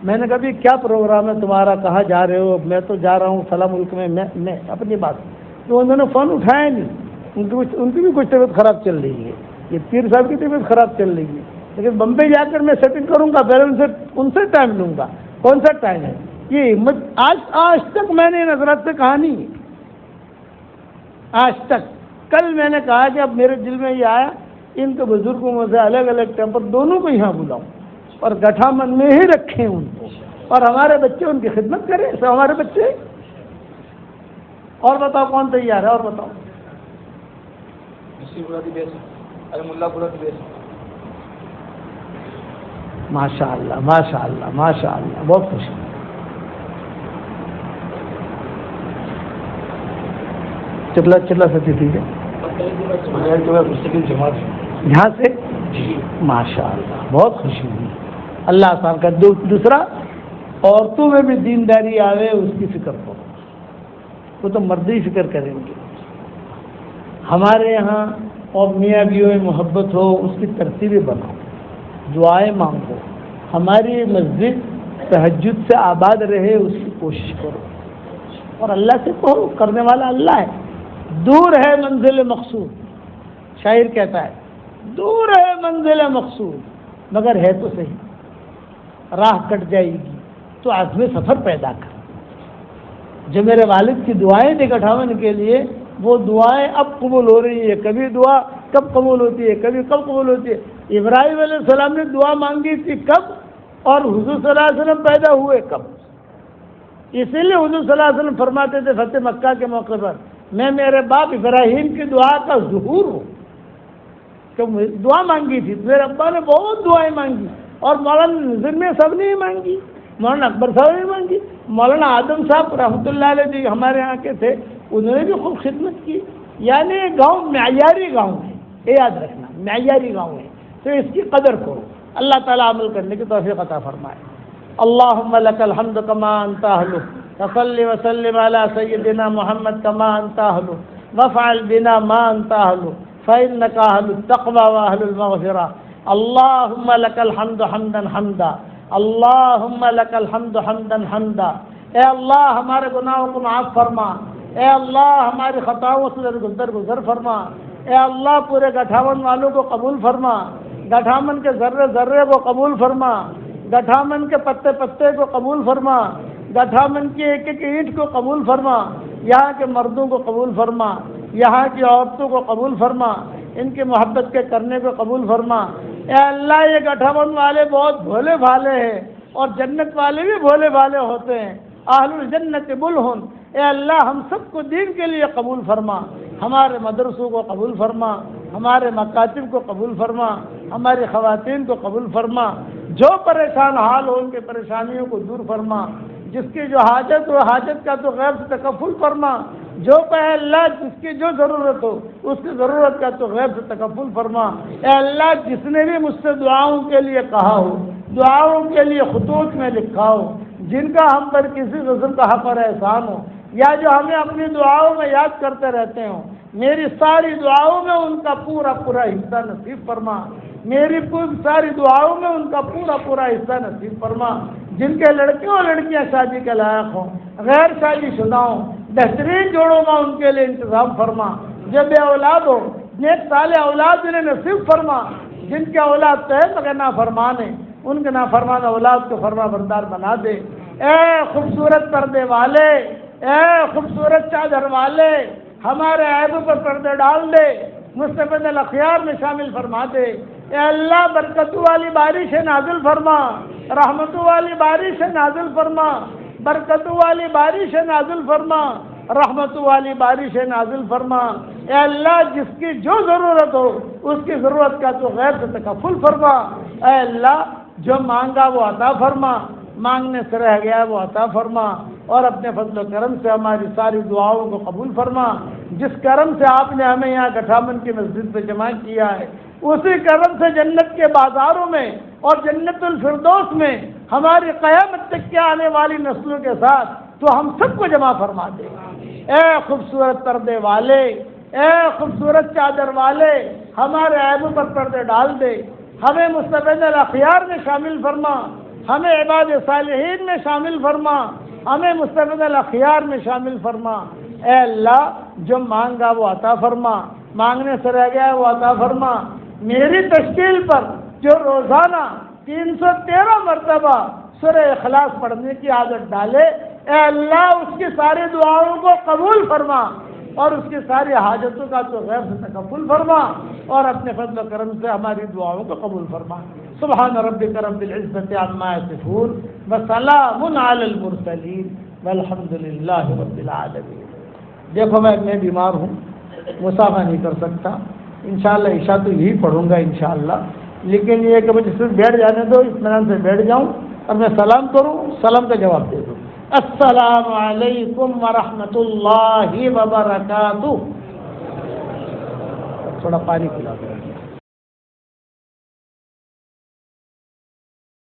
میں نے کہا بھی کیا پروگرام ہے تمہارا، کہاں جا رہے ہو؟ میں تو جا رہا ہوں فلاں ملک میں اپنی بات، تو انہوں نے فون اٹھایا نہیں. ان کی بھی کچھ طبیعت خراب چل رہی ہے، یہ پیر صاحب کی طبیعت خراب چل رہی ہے، لیکن بمبئی جا کر میں سیٹنگ کروں گا، پہلے ان سے ٹائم لوں گا. کون سا ٹائم ہے یہ؟ ہمت آج تک میں نے نظرات سے کہا نہیں، آج تک. کل میں نے کہا کہ اب میرے دل میں یہ آیا ان کے بزرگوں میں سے الگ الگ ٹیمپر دونوں کو یہاں بلاؤں اور گٹھا من میں ہی رکھیں ان کو، اور ہمارے بچے ان کی خدمت کریں. سب ہمارے بچے. اور بتاؤ کون تیار ہے؟ اور بتاؤ. ماشاء اللہ ماشاء اللہ ماشاء اللہ، بہت خوشی. چلا سکتی ٹھیک ہے یہاں سے. ماشاء اللہ بہت خوشی ہوئی. اللہ آسان کر. دوسرا، عورتوں میں بھی دینداری آوے اس کی فکر کرو. وہ تو مردی فکر کریں گے. ہمارے یہاں اور میاں بیوی میں محبت ہو، اس کی ترتیبیں بناؤ، دعائیں مانگو. ہماری مسجد تہجد سے آباد رہے اس کی کوشش کرو، اور اللہ سے کہو، کرنے والا اللہ ہے. دور ہے منزل مقصود، شاعر کہتا ہے دور ہے منزل مقصود مگر ہے تو صحیح. راہ کٹ جائے گی تو عزم سفر پیدا کر. جو میرے والد کی دعائیں تھی گٹھاون کے لیے، وہ دعائیں اب قبول ہو رہی ہے. کبھی دعا کب قبول ہوتی ہے، کبھی کب قبول ہوتی ہے. ابراہیم علیہ السلام نے دعا مانگی تھی کب، اور حضور صلی اللہ علیہ وسلم پیدا ہوئے کب. اسی لیے حضور صلی اللہ علیہ وسلم فرماتے تھے فتح مکہ کے موقع پر، میں میرے باپ ابراہیم کی دعا کا ظہور ہوں. کہ دعا مانگی تھی، میرے ابا نے بہت دعائیں مانگی، اور مولانا نظر میں سب نے ہی مانگی، مولانا اکبر صاحب نے مانگی، مولانا آدم صاحب رحمۃ اللہ علیہ جی ہمارے یہاں کے تھے، انہوں نے بھی خوب خدمت کی. یعنی گاؤں معیاری گاؤں ہے، یہ یاد رکھنا، معیاری گاؤں ہے. تو اس کی قدر کرو. اللہ تعالیٰ عمل کرنے کی توفیق عطا فرمائے. اللہم لک الحمد کما انت اہلہ، وصلی وسلم علی سیدنا محمد کما انت اہلہ، وافعل بنا ما انت اہلہ، فإنک اہل التقوی واہل المغفرہ. اللہم لک الحمد حمدا حمدا، اللہم لک الحمد حمدا حمدا. اے اللہ ہمارے گناہوں کو معاف فرما، اے اللہ ہماری خطاؤں سے درگزر فرما. اے اللہ پورے گٹھاون والوں کو قبول فرما، گٹھامن کے ذرے ذرے کو قبول فرما، گٹھامن کے پتے پتے کو قبول فرما، گٹھامن کی ایک ایک اینٹ کو قبول فرما. یہاں کے مردوں کو قبول فرما، یہاں کی عورتوں کو قبول فرما، ان کی محبت کے کرنے کو قبول فرما. اے اللہ یہ گٹھامن والے بہت بھولے بھالے ہیں، اور جنت والے بھی بھولے بھالے ہوتے ہیں. اہل الجنت بلہن. اے اللہ ہم سب کو دین کے لیے قبول فرما، ہمارے مدرسوں کو قبول فرما، ہمارے مکاتب کو قبول فرما، ہماری خواتین کو قبول فرما. جو پریشان حال ہو ان کے پریشانیوں کو دور فرما. جس کی جو حاجت ہو حاجت کا تو غیر سے تکفل فرما. جو پہ اللہ جس کی جو ضرورت ہو اس کی ضرورت کا تو غیر سے تکفل فرما. اے اللہ جس نے بھی مجھ سے دعاؤں کے لیے کہا ہو، دعاؤں کے لیے خطوط میں لکھا ہو، جن کا ہم پر کسی قسم کا حق اور احسان ہو، یا جو ہمیں اپنی دعاؤں میں یاد کرتے رہتے ہوں، میری ساری دعاؤں میں ان کا پورا پورا حصہ نصیب فرما. میری ساری دعاؤں میں ان کا پورا پورا حصہ نصیب فرما. جن کے لڑکے اور لڑکیاں شادی کے لائق ہوں، غیر شادی شدہ ہوں، بہترین جوڑوں کا ان کے لیے انتظام فرما. جو بے اولاد ہو نیک صالح اولاد انہیں نصیب فرما. جن کے اولاد تو ہے مگر نافرمان ہیں، ان کے نافرمان اولاد کو فرما بردار بنا دے. اے خوبصورت پردے والے، اے خوبصورت چادر والے، ہمارے عیبوں پر پردے ڈال دے، مستفید الاخیار میں شامل فرما دے. اے اللہ برکتوں والی بارش نازل فرما، رحمتوں والی بارش نازل فرما، برکتوں والی بارش نازل فرما، رحمتوں والی بارش نازل فرما. اے اللہ جس کی جو ضرورت ہو اس کی ضرورت کا تو غیر سے تکفل فرما. اے اللہ جو مانگا وہ عطا فرما، مانگنے سے رہ گیا وہ عطا فرما، اور اپنے فضل و کرم سے ہماری ساری دعاؤں کو قبول فرما. جس کرم سے آپ نے ہمیں یہاں گٹھامن کی مسجد پہ جمع کیا ہے، اسی کرم سے جنت کے بازاروں میں اور جنت الفردوس میں ہماری قیامت تک کے آنے والی نسلوں کے ساتھ تو ہم سب کو جمع فرما دے۔ اے خوبصورت پردے والے، اے خوبصورت چادر والے، ہمارے عیبوں پر پردے ڈال دے، ہمیں مستفید الاخیار میں شامل فرما، ہمیں عباد صالحین میں شامل فرما، ہمیں مستفید الاخیار میں شامل فرما۔ اے اللہ، جو مانگا وہ عطا فرما، مانگنے سے رہ گیا ہے وہ عطا فرما۔ میری تشکیل پر جو روزانہ 313 مرتبہ سورہ اخلاص پڑھنے کی عادت ڈالے، اے اللہ اس کی ساری دعاؤں کو قبول فرما اور اس کی ساری حاجتوں کا تو غیر سے تکفل فرما اور اپنے فضل و کرم سے ہماری دعاؤں کو قبول فرما۔ سبحان ربک رب العزت عما یصفون وسلام علی المرسلین والحمد للہ رب العالمین۔ دیکھو میں بیمار ہوں، مسافہ نہیں کر سکتا، انشاءاللہ عشاء تو یہی پڑھوں گا انشاءاللہ، لیکن یہ کہ مجھے صرف بیٹھ جانے دو، اطمینان سے بیٹھ جاؤں اور میں سلام کروں، سلام کا جواب دے دوں۔ السلام علیکم ورحمۃ اللہ وبرکاتہ۔ تھوڑا پانی پلا دو۔